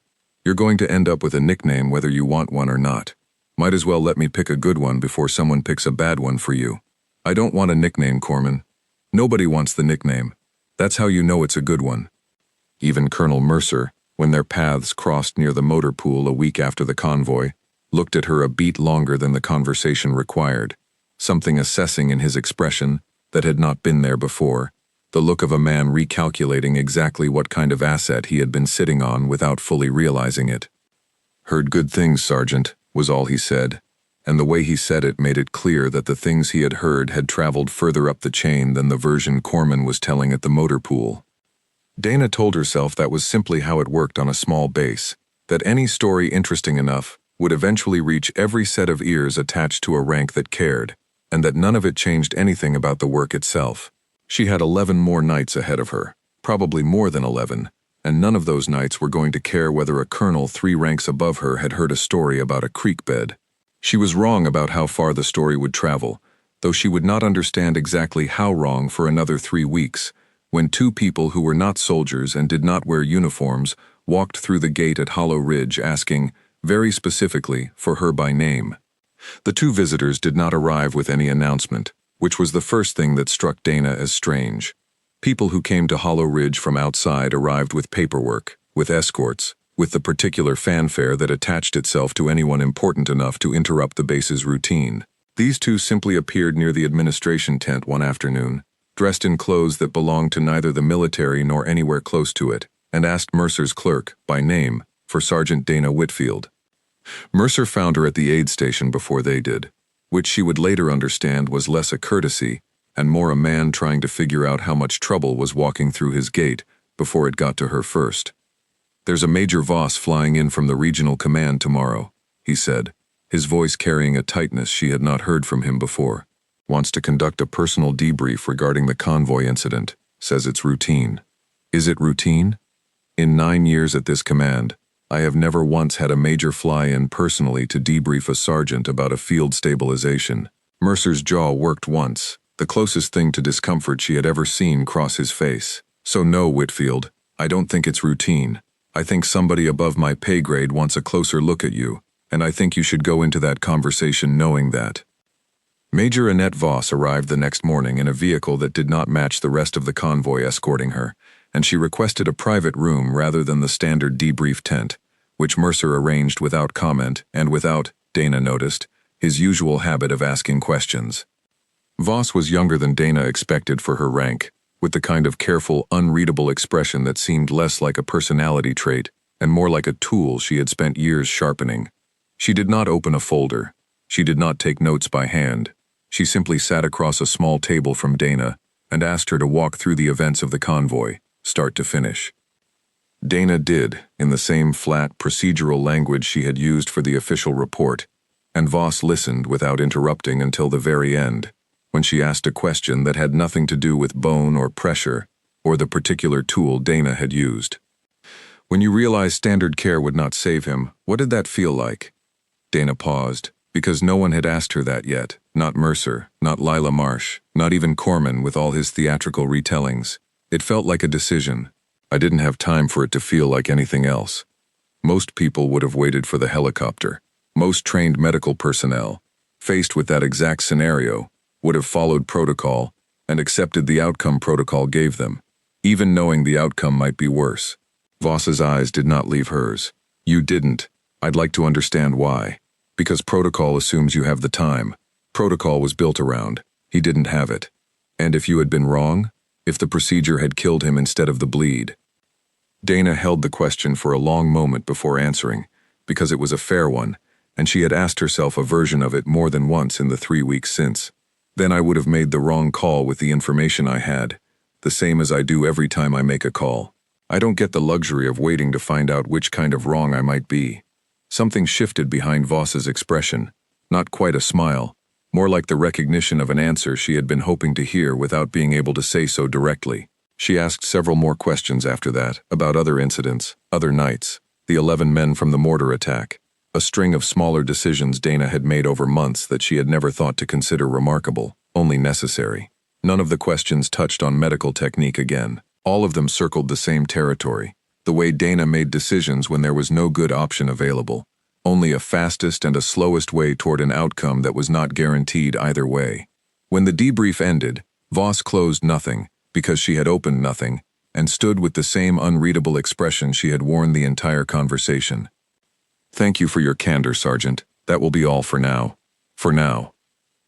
"you're going to end up with a nickname whether you want one or not. Might as well let me pick a good one before someone picks a bad one for you." "I don't want a nickname, Corman." "Nobody wants the nickname. That's how you know it's a good one." Even Colonel Mercer, when their paths crossed near the motor pool a week after the convoy, looked at her a beat longer than the conversation required, something assessing in his expression that had not been there before, the look of a man recalculating exactly what kind of asset he had been sitting on without fully realizing it. "Heard good things, Sergeant," was all he said, and the way he said it made it clear that the things he had heard had traveled further up the chain than the version Corman was telling at the motor pool. Dana told herself that was simply how it worked on a small base, that any story interesting enough would eventually reach every set of ears attached to a rank that cared, and that none of it changed anything about the work itself. She had 11 more nights ahead of her, probably more than 11, and none of those nights were going to care whether a colonel 3 ranks above her had heard a story about a creek bed. She was wrong about how far the story would travel, though she would not understand exactly how wrong for another 3 weeks, when 2 people who were not soldiers and did not wear uniforms walked through the gate at Hollow Ridge asking, very specifically, for her by name. The 2 visitors did not arrive with any announcement, which was the first thing that struck Dana as strange. People who came to Hollow Ridge from outside arrived with paperwork, with escorts, with the particular fanfare that attached itself to anyone important enough to interrupt the base's routine. These 2 simply appeared near the administration tent one afternoon, dressed in clothes that belonged to neither the military nor anywhere close to it, and asked Mercer's clerk, by name, for Sergeant Dana Whitfield. Mercer found her at the aid station before they did, which she would later understand was less a courtesy and more a man trying to figure out how much trouble was walking through his gate before it got to her first. "There's a Major Voss flying in from the regional command tomorrow," he said, his voice carrying a tightness she had not heard from him before. "Wants to conduct a personal debrief regarding the convoy incident. Says it's routine." "Is it routine?" "In 9 years at this command, I have never once had a major fly in personally to debrief a sergeant about a field stabilization." Mercer's jaw worked once, the closest thing to discomfort she had ever seen cross his face. "So no, Whitfield, I don't think it's routine. I think somebody above my pay grade wants a closer look at you, and I think you should go into that conversation knowing that." Major Annette Voss arrived the next morning in a vehicle that did not match the rest of the convoy escorting her, and she requested a private room rather than the standard debrief tent, which Mercer arranged without comment and without, Dana noticed, his usual habit of asking questions. Voss was younger than Dana expected for her rank, with the kind of careful, unreadable expression that seemed less like a personality trait and more like a tool she had spent years sharpening. She did not open a folder. She did not take notes by hand. She simply sat across a small table from Dana and asked her to walk through the events of the convoy, start to finish. Dana did, in the same flat, procedural language she had used for the official report, and Voss listened without interrupting until the very end, when she asked a question that had nothing to do with bone or pressure, or the particular tool Dana had used. "When you realized standard care would not save him, what did that feel like?" Dana paused, because no one had asked her that yet, not Mercer, not Lila Marsh, not even Corman with all his theatrical retellings. It felt like a decision. I didn't have time for it to feel like anything else. Most people would have waited for the helicopter. Most trained medical personnel, faced with that exact scenario, would have followed protocol and accepted the outcome protocol gave them, even knowing the outcome might be worse. Voss's eyes did not leave hers. "You didn't. I'd like to understand why." "Because protocol assumes you have the time. Protocol was built around. He didn't have it. And if you had been wrong? If the procedure had killed him instead of the bleed?" Dana held the question for a long moment before answering, because it was a fair one, and she had asked herself a version of it more than once in the 3 weeks since. "Then I would have made the wrong call with the information I had, the same as I do every time I make a call. I don't get the luxury of waiting to find out which kind of wrong I might be." Something shifted behind Voss's expression, not quite a smile, more like the recognition of an answer she had been hoping to hear without being able to say so directly. She asked several more questions after that, about other incidents, other nights, the 11 men from the mortar attack, a string of smaller decisions Dana had made over months that she had never thought to consider remarkable, only necessary. None of the questions touched on medical technique again. All of them circled the same territory, the way Dana made decisions when there was no good option available, only a fastest and a slowest way toward an outcome that was not guaranteed either way. When the debrief ended, Voss closed nothing, because she had opened nothing, and stood with the same unreadable expression she had worn the entire conversation. "Thank you for your candor, Sergeant. That will be all for now. For now.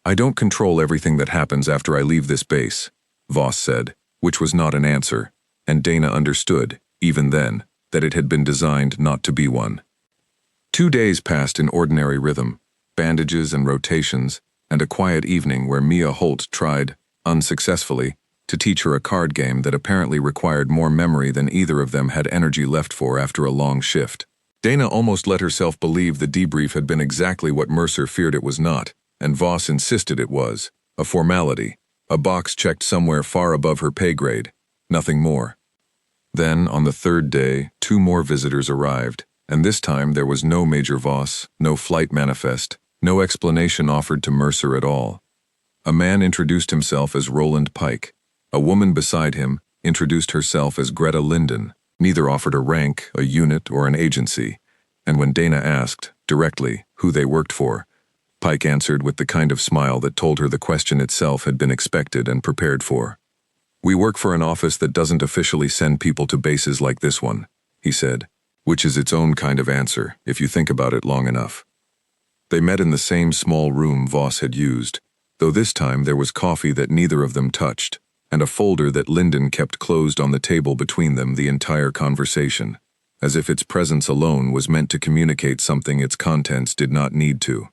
I don't control everything that happens after I leave this base," Voss said, which was not an answer, and Dana understood, even then, that it had been designed not to be one. 2 days passed in ordinary rhythm, bandages and rotations, and a quiet evening where Mia Holt tried, unsuccessfully, to teach her a card game that apparently required more memory than either of them had energy left for after a long shift. Dana almost let herself believe the debrief had been exactly what Mercer feared it was not, and Voss insisted it was, a formality, a box checked somewhere far above her pay grade, nothing more. Then, on the 3rd day, 2 more visitors arrived, and this time there was no Major Voss, no flight manifest, no explanation offered to Mercer at all. A man introduced himself as Roland Pike. A woman beside him introduced herself as Greta Linden. Neither offered a rank, a unit, or an agency, and when Dana asked, directly, who they worked for, Pike answered with the kind of smile that told her the question itself had been expected and prepared for. "We work for an office that doesn't officially send people to bases like this one," he said, which is its own kind of answer, if you think about it long enough. They met in the same small room Voss had used, though this time there was coffee that neither of them touched, and a folder that Linden kept closed on the table between them the entire conversation, as if its presence alone was meant to communicate something its contents did not need to.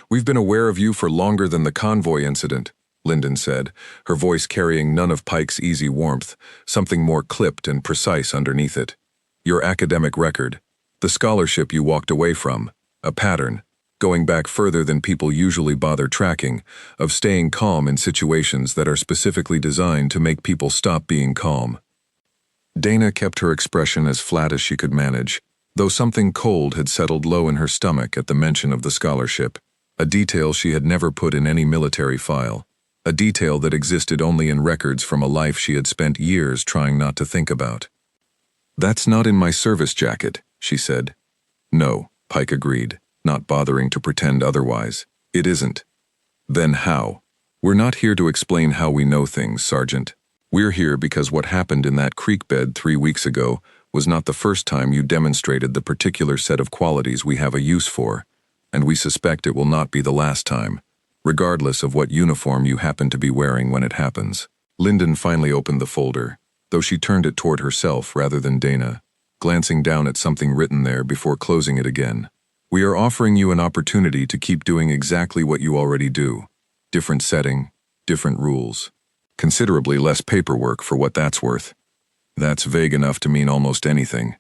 "We've been aware of you for longer than the convoy incident," Linden said, her voice carrying none of Pike's easy warmth, something more clipped and precise underneath it. "Your academic record, the scholarship you walked away from, a pattern, going back further than people usually bother tracking, of staying calm in situations that are specifically designed to make people stop being calm." Dana kept her expression as flat as she could manage, though something cold had settled low in her stomach at the mention of the scholarship, a detail she had never put in any military file, a detail that existed only in records from a life she had spent years trying not to think about. "That's not in my service jacket," she said. "No," Pike agreed, not bothering to pretend otherwise. "It isn't." "Then how?" "We're not here to explain how we know things, Sergeant. We're here because what happened in that creek bed 3 weeks ago was not the first time you demonstrated the particular set of qualities we have a use for, and we suspect it will not be the last time, regardless of what uniform you happen to be wearing when it happens." Linden finally opened the folder, though she turned it toward herself rather than Dana, glancing down at something written there before closing it again. "We are offering you an opportunity to keep doing exactly what you already do. Different setting, different rules. Considerably less paperwork for what that's worth." That's vague enough to mean almost anything.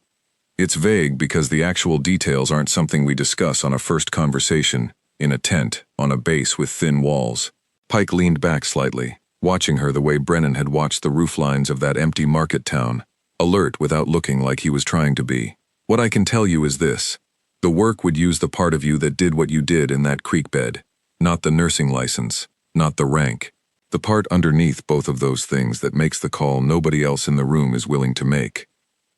It's vague because the actual details aren't something we discuss on a first conversation, in a tent, on a base with thin walls. Pike leaned back slightly, watching her the way Brennan had watched the rooflines of that empty market town, alert without looking like he was trying to be. "What I can tell you is this. The work would use the part of you that did what you did in that creek bed, not the nursing license, not the rank. The part underneath both of those things that makes the call nobody else in the room is willing to make."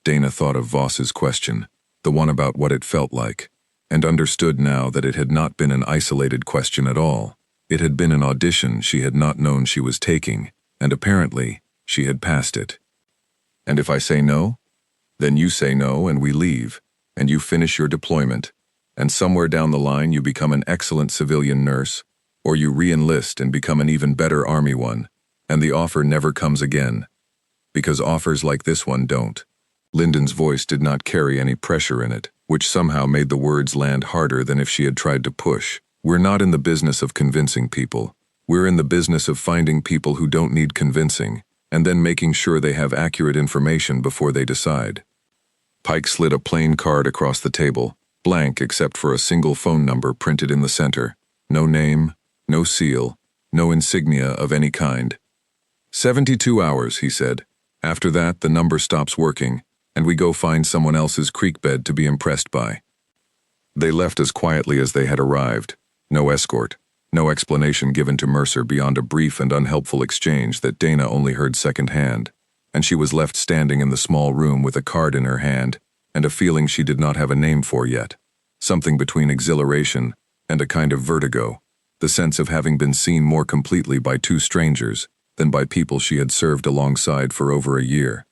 Dana thought of Voss's question, the one about what it felt like, and understood now that it had not been an isolated question at all. It had been an audition she had not known she was taking, and apparently, she had passed it. "And if I say no? Then you say no and we leave, and you finish your deployment, and somewhere down the line you become an excellent civilian nurse, or you re-enlist and become an even better Army one, and the offer never comes again. Because offers like this one don't." Linden's voice did not carry any pressure in it, which somehow made the words land harder than if she had tried to push. "We're not in the business of convincing people. We're in the business of finding people who don't need convincing, and then making sure they have accurate information before they decide." Pike slid a plain card across the table, blank except for a single phone number printed in the center. No name, no seal, no insignia of any kind. 72 hours, he said. After that, the number stops working, and we go find someone else's creek bed to be impressed by. They left as quietly as they had arrived. No escort, no explanation given to Mercer beyond a brief and unhelpful exchange that Dana only heard secondhand, and she was left standing in the small room with a card in her hand and a feeling she did not have a name for yet, something between exhilaration and a kind of vertigo, the sense of having been seen more completely by two strangers than by people she had served alongside for over a year.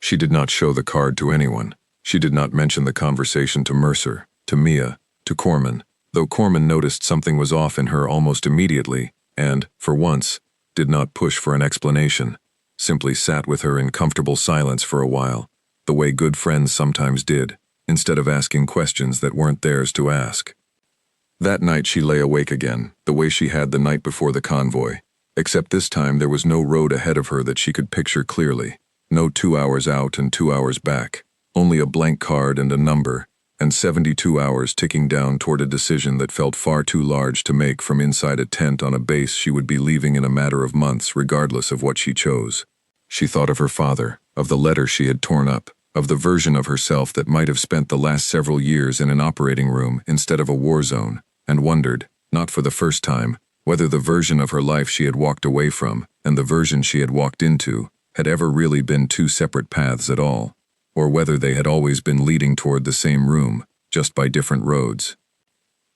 She did not show the card to anyone. She did not mention the conversation to Mercer, to Mia, to Corman, though Corman noticed something was off in her almost immediately and, for once, did not push for an explanation, simply sat with her in comfortable silence for a while, the way good friends sometimes did, instead of asking questions that weren't theirs to ask. That night she lay awake again, the way she had the night before the convoy, except this time there was no road ahead of her that she could picture clearly, no 2 hours out and 2 hours back, only a blank card and a number, and 72 hours ticking down toward a decision that felt far too large to make from inside a tent on a base she would be leaving in a matter of months regardless of what she chose. She thought of her father, of the letter she had torn up, of the version of herself that might have spent the last several years in an operating room instead of a war zone, and wondered, not for the first time, whether the version of her life she had walked away from and the version she had walked into had ever really been two separate paths at all, or whether they had always been leading toward the same room, just by different roads.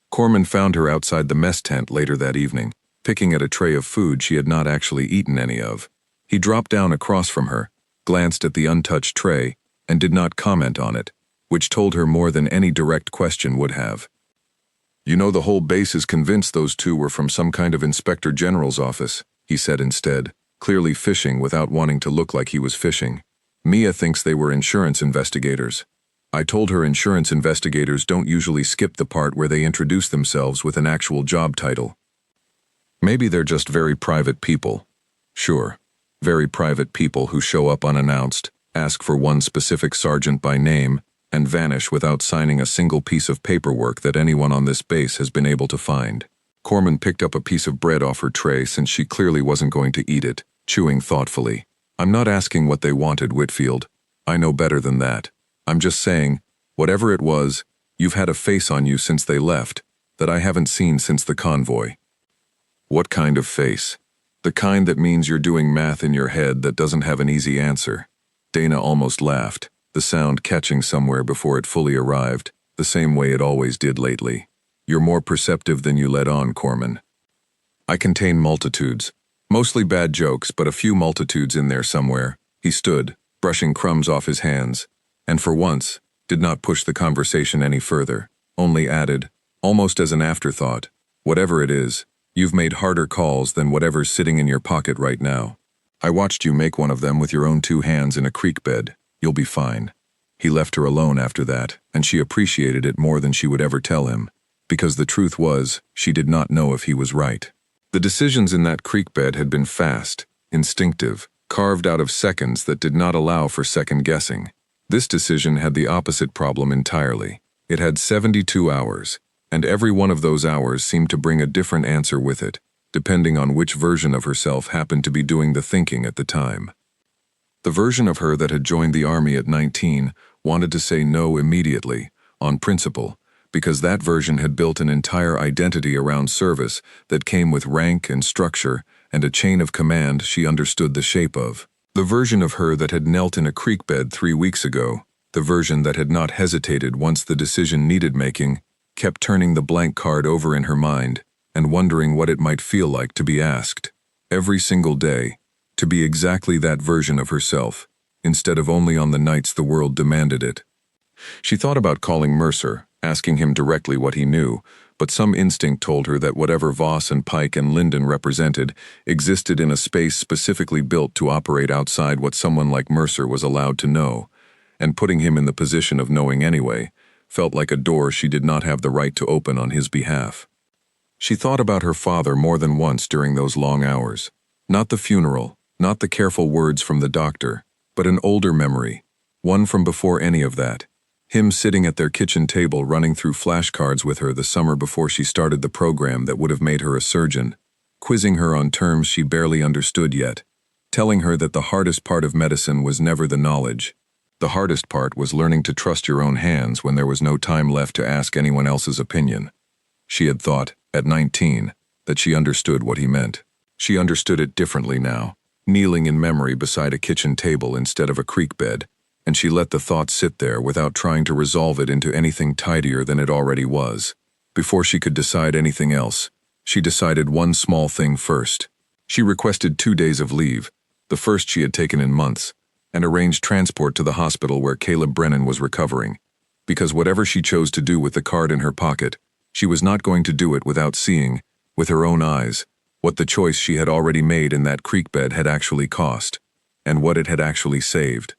Corman found her outside the mess tent later that evening, picking at a tray of food she had not actually eaten any of. He dropped down across from her, glanced at the untouched tray, and did not comment on it, which told her more than any direct question would have. "You know the whole base is convinced those two were from some kind of inspector general's office," he said instead, clearly fishing without wanting to look like he was fishing. "Mia thinks they were insurance investigators. I told her insurance investigators don't usually skip the part where they introduce themselves with an actual job title. Maybe they're just very private people. Sure, very private people who show up unannounced, ask for one specific sergeant by name, and vanish without signing a single piece of paperwork that anyone on this base has been able to find." Corman picked up a piece of bread off her tray since she clearly wasn't going to eat it, chewing thoughtfully. "I'm not asking what they wanted, Whitfield. I know better than that. I'm just saying, whatever it was, you've had a face on you since they left, that I haven't seen since the convoy." "What kind of face?" "The kind that means you're doing math in your head that doesn't have an easy answer." Dana almost laughed, the sound catching somewhere before it fully arrived, the same way it always did lately. "You're more perceptive than you let on, Corman. I contain multitudes. Mostly bad jokes, but a few multitudes in there somewhere." He stood, brushing crumbs off his hands, and for once, did not push the conversation any further, only added, almost as an afterthought, "Whatever it is, you've made harder calls than whatever's sitting in your pocket right now. I watched you make one of them with your own 2 hands in a creek bed. You'll be fine." He left her alone after that, and she appreciated it more than she would ever tell him, because the truth was, she did not know if he was right. The decisions in that creek bed had been fast, instinctive, carved out of seconds that did not allow for second guessing. This decision had the opposite problem entirely. It had 72 hours, and every one of those hours seemed to bring a different answer with it, depending on which version of herself happened to be doing the thinking at the time. The version of her that had joined the army at 19 wanted to say no immediately, on principle, because that version had built an entire identity around service that came with rank and structure and a chain of command she understood the shape of. The version of her that had knelt in a creek bed 3 weeks ago, the version that had not hesitated once the decision needed making, kept turning the blank card over in her mind and wondering what it might feel like to be asked, every single day, to be exactly that version of herself, instead of only on the nights the world demanded it. She thought about calling Mercer, asking him directly what he knew, but some instinct told her that whatever Voss and Pike and Linden represented existed in a space specifically built to operate outside what someone like Mercer was allowed to know, and putting him in the position of knowing anyway felt like a door she did not have the right to open on his behalf. She thought about her father more than once during those long hours. Not the funeral, not the careful words from the doctor, but an older memory, one from before any of that. Him sitting at their kitchen table running through flashcards with her the summer before she started the program that would have made her a surgeon, quizzing her on terms she barely understood yet, telling her that the hardest part of medicine was never the knowledge. The hardest part was learning to trust your own hands when there was no time left to ask anyone else's opinion. She had thought, at 19, that she understood what he meant. She understood it differently now, kneeling in memory beside a kitchen table instead of a creek bed, and she let the thought sit there without trying to resolve it into anything tidier than it already was. Before she could decide anything else, she decided one small thing first. She requested 2 days of leave, the first she had taken in months, and arranged transport to the hospital where Caleb Brennan was recovering, because whatever she chose to do with the card in her pocket, she was not going to do it without seeing, with her own eyes, what the choice she had already made in that creek bed had actually cost. and what it had actually saved.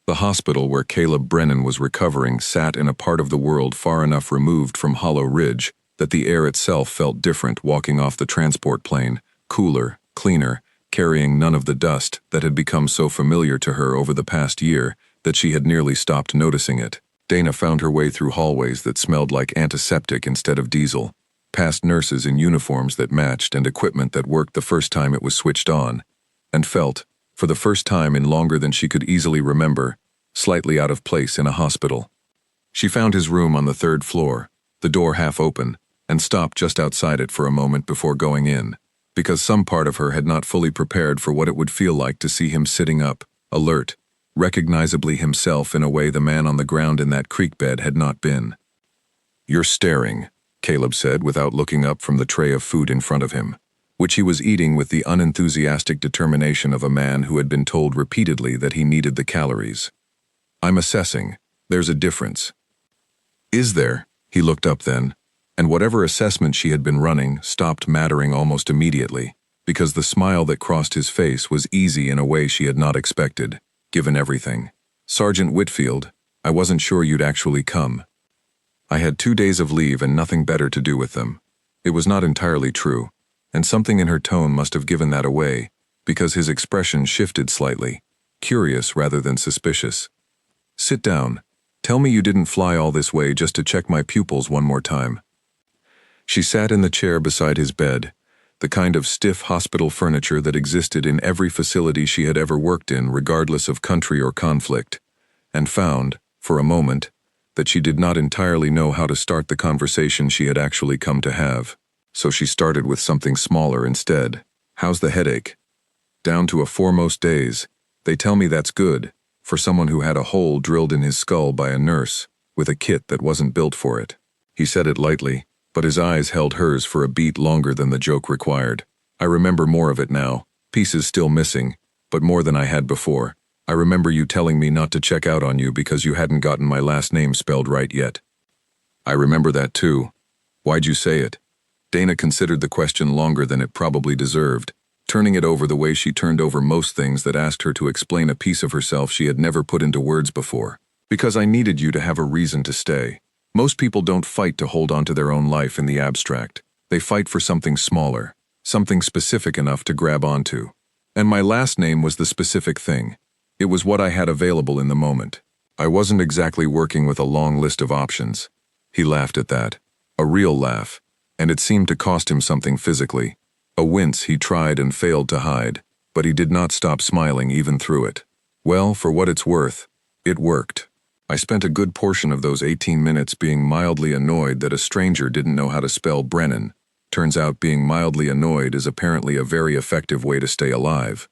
The hospital where Caleb Brennan was recovering sat in a part of the world far enough removed from Hollow Ridge that the air itself felt different walking off the transport plane, cooler, cleaner, carrying none of the dust that had become so familiar to her over the past year that she had nearly stopped noticing it. Dana found her way through hallways that smelled like antiseptic instead of diesel, past nurses in uniforms that matched and equipment that worked the first time it was switched on, and felt, for the first time in longer than she could easily remember, slightly out of place in a hospital. She found his room on the 3rd floor, the door half open, and stopped just outside it for a moment before going in, because some part of her had not fully prepared for what it would feel like to see him sitting up, alert, recognizably himself in a way the man on the ground in that creek bed had not been. "You're staring," Caleb said without looking up from the tray of food in front of him, which he was eating with the unenthusiastic determination of a man who had been told repeatedly that he needed the calories. "I'm assessing. There's a difference." "Is there?" He looked up then, and whatever assessment she had been running stopped mattering almost immediately, because the smile that crossed his face was easy in a way she had not expected, given everything. "Sergeant Whitfield, I wasn't sure you'd actually come. I had 2 days of leave and nothing better to do with them." It was not entirely true, and something in her tone must have given that away, because his expression shifted slightly, curious rather than suspicious. "Sit down. Tell me you didn't fly all this way just to check my pupils one more time." She sat in the chair beside his bed, the kind of stiff hospital furniture that existed in every facility she had ever worked in regardless of country or conflict, and found, for a moment, that she did not entirely know how to start the conversation she had actually come to have. So she started with something smaller instead. "How's the headache?" "Down to a 4 most days. They tell me that's good, for someone who had a hole drilled in his skull by a nurse, with a kit that wasn't built for it." He said it lightly, but his eyes held hers for a beat longer than the joke required. "I remember more of it now, pieces still missing, but more than I had before. I remember you telling me not to check out on you because you hadn't gotten my last name spelled right yet." "I remember that too. Why'd you say it?" Dana considered the question longer than it probably deserved, turning it over the way she turned over most things that asked her to explain a piece of herself she had never put into words before. "Because I needed you to have a reason to stay. Most people don't fight to hold on to their own life in the abstract. They fight for something smaller, something specific enough to grab onto. And my last name was the specific thing. It was what I had available in the moment. I wasn't exactly working with a long list of options." He laughed at that, a real laugh, and it seemed to cost him something physically. A wince he tried and failed to hide, but he did not stop smiling even through it. "Well, for what it's worth, it worked. I spent a good portion of those 18 minutes being mildly annoyed that a stranger didn't know how to spell Brennan. Turns out being mildly annoyed is apparently a very effective way to stay alive.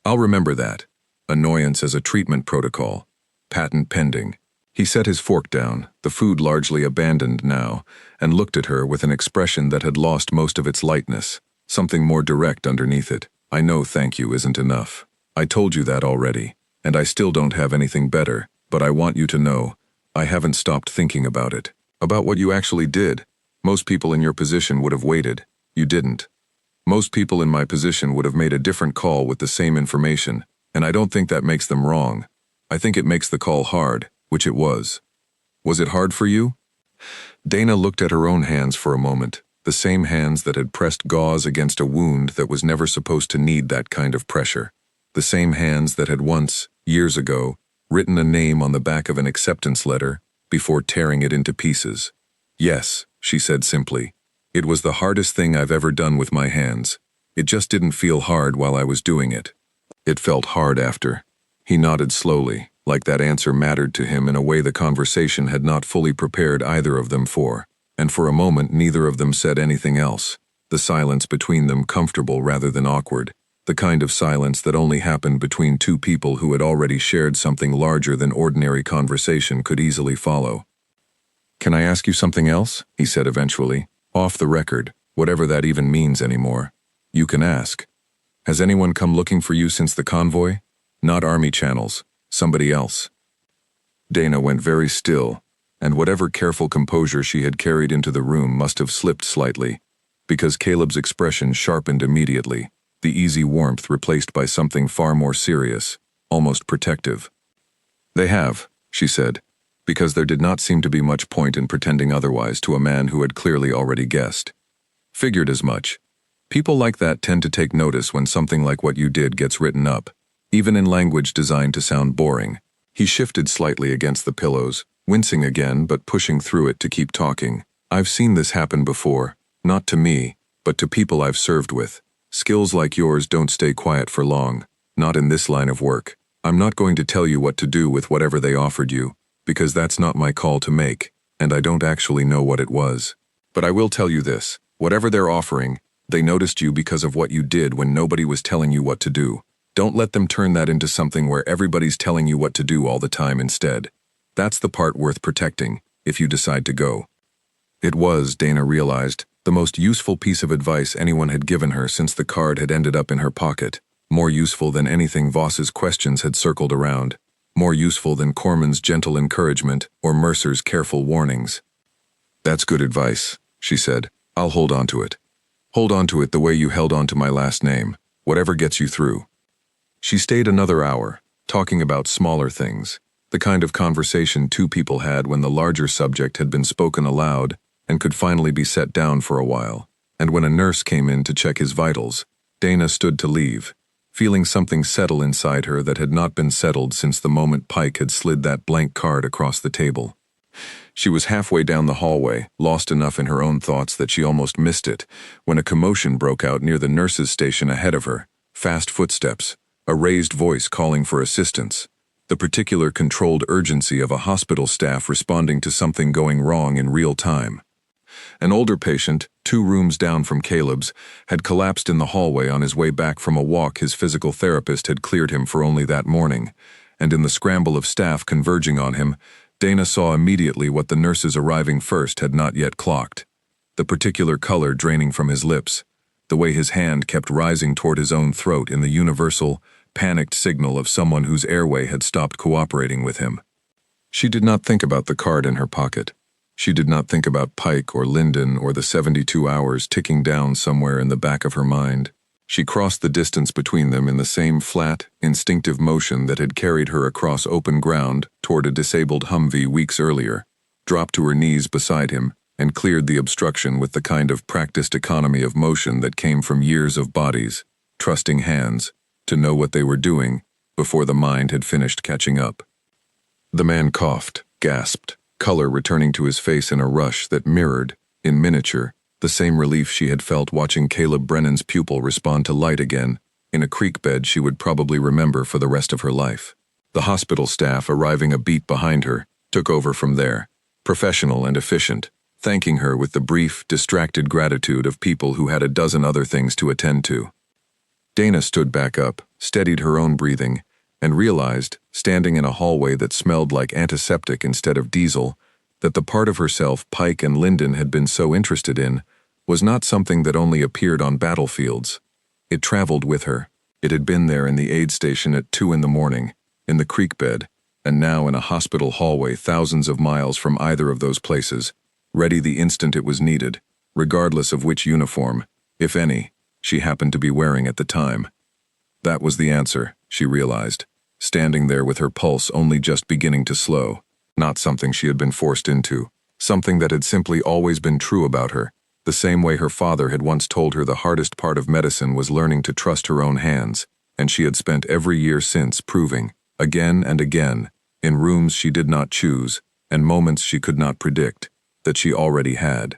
I'll remember that. Annoyance as a treatment protocol. Patent pending." He set his fork down, the food largely abandoned now, and looked at her with an expression that had lost most of its lightness, something more direct underneath it. "I know thank you isn't enough. I told you that already, and I still don't have anything better. But I want you to know, I haven't stopped thinking about it. About what you actually did. Most people in your position would have waited. You didn't. Most people in my position would have made a different call with the same information, and I don't think that makes them wrong. I think it makes the call hard, which it was." "Was it hard for you?" Dana looked at her own hands for a moment, the same hands that had pressed gauze against a wound that was never supposed to need that kind of pressure. The same hands that had once, years ago, written a name on the back of an acceptance letter before tearing it into pieces. "Yes," she said simply. "It was the hardest thing I've ever done with my hands. It just didn't feel hard while I was doing it. It felt hard after." He nodded slowly, like that answer mattered to him in a way the conversation had not fully prepared either of them for, and for a moment neither of them said anything else, the silence between them comfortable rather than awkward. The kind of silence that only happened between two people who had already shared something larger than ordinary conversation could easily follow. "Can I ask you something else?" he said eventually. "Off the record, whatever that even means anymore. You can ask. Has anyone come looking for you since the convoy? Not army channels, somebody else." Dana went very still, and whatever careful composure she had carried into the room must have slipped slightly, because Caleb's expression sharpened immediately. the easy warmth replaced by something far more serious, almost protective. "They have," she said, because there did not seem to be much point in pretending otherwise to a man who had clearly already guessed. "Figured as much. People like that tend to take notice when something like what you did gets written up, even in language designed to sound boring." He shifted slightly against the pillows, wincing again but pushing through it to keep talking. "I've seen this happen before, not to me, but to people I've served with. Skills like yours don't stay quiet for long, not in this line of work. I'm not going to tell you what to do with whatever they offered you, because that's not my call to make, and I don't actually know what it was. But I will tell you this, whatever they're offering, they noticed you because of what you did when nobody was telling you what to do. Don't let them turn that into something where everybody's telling you what to do all the time instead. That's the part worth protecting, if you decide to go." It was, Dana realized, the most useful piece of advice anyone had given her since the card had ended up in her pocket, more useful than anything Voss's questions had circled around, more useful than Corman's gentle encouragement or Mercer's careful warnings. "That's good advice," she said. "I'll hold on to it. Hold on to it the way you held on to my last name, whatever gets you through." She stayed another hour, talking about smaller things, the kind of conversation two people had when the larger subject had been spoken aloud and could finally be set down for a while. And when a nurse came in to check his vitals, Dana stood to leave, feeling something settle inside her that had not been settled since the moment Pike had slid that blank card across the table. She was halfway down the hallway, lost enough in her own thoughts that she almost missed it, when a commotion broke out near the nurse's station ahead of her. Fast footsteps, a raised voice calling for assistance, the particular controlled urgency of a hospital staff responding to something going wrong in real time. An older patient, 2 rooms down from Caleb's, had collapsed in the hallway on his way back from a walk his physical therapist had cleared him for only that morning, and in the scramble of staff converging on him, Dana saw immediately what the nurses arriving first had not yet clocked: the particular color draining from his lips, the way his hand kept rising toward his own throat in the universal, panicked signal of someone whose airway had stopped cooperating with him. She did not think about the card in her pocket. She did not think about Pike or Lyndon or the 72 hours ticking down somewhere in the back of her mind. She crossed the distance between them in the same flat, instinctive motion that had carried her across open ground toward a disabled Humvee weeks earlier, dropped to her knees beside him, and cleared the obstruction with the kind of practiced economy of motion that came from years of bodies, trusting hands, to know what they were doing before the mind had finished catching up. The man coughed, gasped, color returning to his face in a rush that mirrored, in miniature, the same relief she had felt watching Caleb Brennan's pupil respond to light again, in a creek bed she would probably remember for the rest of her life. The hospital staff, arriving a beat behind her, took over from there, professional and efficient, thanking her with the brief, distracted gratitude of people who had a dozen other things to attend to. Dana stood back up, steadied her own breathing, and realized, standing in a hallway that smelled like antiseptic instead of diesel, that the part of herself Pike and Lyndon had been so interested in was not something that only appeared on battlefields. It traveled with her. It had been there in the aid station at 2 in the morning, in the creek bed, and now in a hospital hallway thousands of miles from either of those places, ready the instant it was needed, regardless of which uniform, if any, she happened to be wearing at the time. That was the answer, she realized, standing there with her pulse only just beginning to slow, not something she had been forced into, something that had simply always been true about her, the same way her father had once told her the hardest part of medicine was learning to trust her own hands, and she had spent every year since proving, again and again, in rooms she did not choose, and moments she could not predict, that she already had.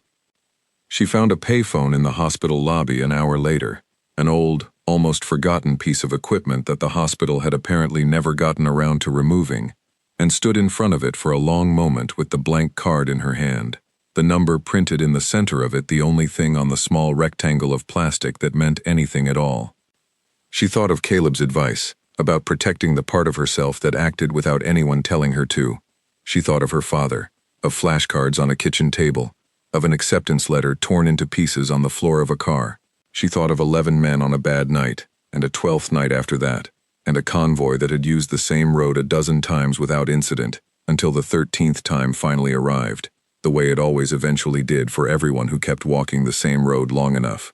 She found a payphone in the hospital lobby an hour later, an old, almost forgotten piece of equipment that the hospital had apparently never gotten around to removing, and stood in front of it for a long moment with the blank card in her hand, the number printed in the center of it the only thing on the small rectangle of plastic that meant anything at all. She thought of Caleb's advice, about protecting the part of herself that acted without anyone telling her to. She thought of her father, of flashcards on a kitchen table, of an acceptance letter torn into pieces on the floor of a car. She thought of 11 men on a bad night, and a 12th night after that, and a convoy that had used the same road a dozen times without incident, until the 13th time finally arrived, the way it always eventually did for everyone who kept walking the same road long enough.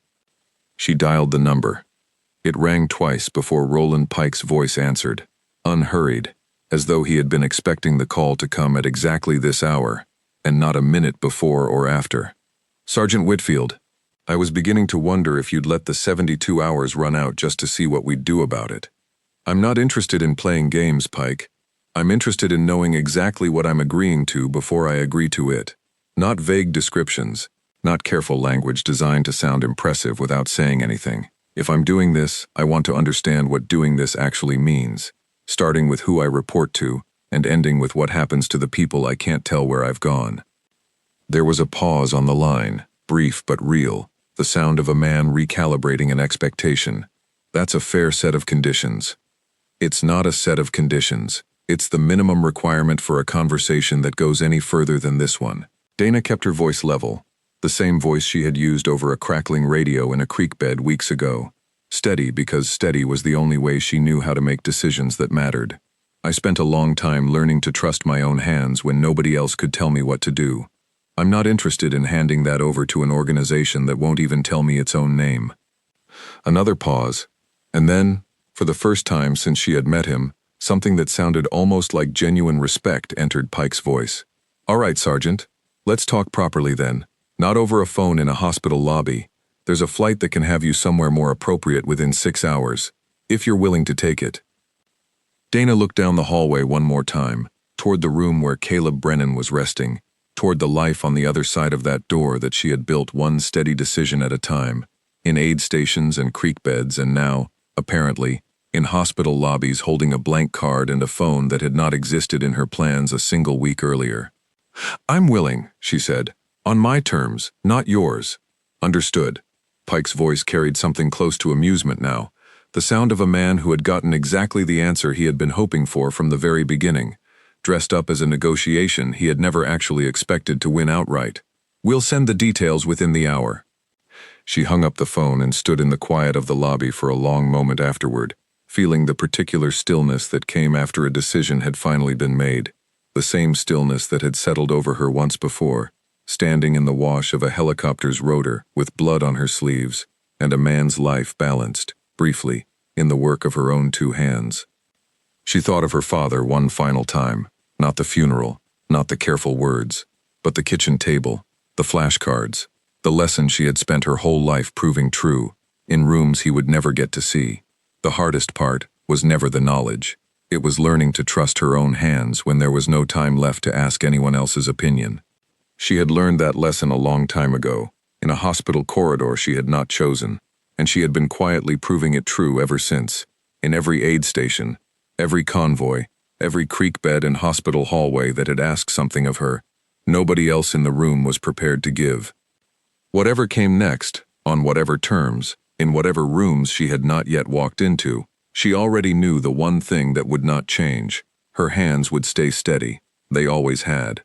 She dialed the number. It rang twice before Roland Pike's voice answered, unhurried, as though he had been expecting the call to come at exactly this hour, and not a minute before or after. Sergeant Whitfield, I was beginning to wonder if you'd let the 72 hours run out just to see what we'd do about it. I'm not interested in playing games, Pike. I'm interested in knowing exactly what I'm agreeing to before I agree to it. Not vague descriptions, not careful language designed to sound impressive without saying anything. If I'm doing this, I want to understand what doing this actually means, starting with who I report to and ending with what happens to the people I can't tell where I've gone. There was a pause on the line, brief but real, the sound of a man recalibrating an expectation. That's a fair set of conditions. It's not a set of conditions. It's the minimum requirement for a conversation that goes any further than this one. Dana kept her voice level, the same voice she had used over a crackling radio in a creek bed weeks ago. Steady because steady was the only way she knew how to make decisions that mattered. I spent a long time learning to trust my own hands when nobody else could tell me what to do. I'm not interested in handing that over to an organization that won't even tell me its own name. Another pause, and then, for the first time since she had met him, something that sounded almost like genuine respect entered Pike's voice. All right, Sergeant. Let's talk properly then. Not over a phone in a hospital lobby. There's a flight that can have you somewhere more appropriate within 6 hours, if you're willing to take it. Dana looked down the hallway one more time, toward the room where Caleb Brennan was resting, toward the life on the other side of that door that she had built one steady decision at a time, in aid stations and creek beds and now, apparently, in hospital lobbies holding a blank card and a phone that had not existed in her plans a single week earlier. I'm willing, she said. On my terms, not yours. Understood. Pike's voice carried something close to amusement now, the sound of a man who had gotten exactly the answer he had been hoping for from the very beginning, dressed up as a negotiation he had never actually expected to win outright. We'll send the details within the hour. She hung up the phone and stood in the quiet of the lobby for a long moment afterward, feeling the particular stillness that came after a decision had finally been made, the same stillness that had settled over her once before, standing in the wash of a helicopter's rotor with blood on her sleeves and a man's life balanced, briefly, in the work of her own two hands. She thought of her father one final time, not the funeral, not the careful words, but the kitchen table, the flashcards, the lesson she had spent her whole life proving true, in rooms he would never get to see. The hardest part was never the knowledge. It was learning to trust her own hands when there was no time left to ask anyone else's opinion. She had learned that lesson a long time ago, in a hospital corridor she had not chosen, and she had been quietly proving it true ever since, in every aid station, every convoy, every creek bed and hospital hallway that had asked something of her, nobody else in the room was prepared to give. Whatever came next, on whatever terms, in whatever rooms she had not yet walked into, she already knew the one thing that would not change. Her hands would stay steady. They always had.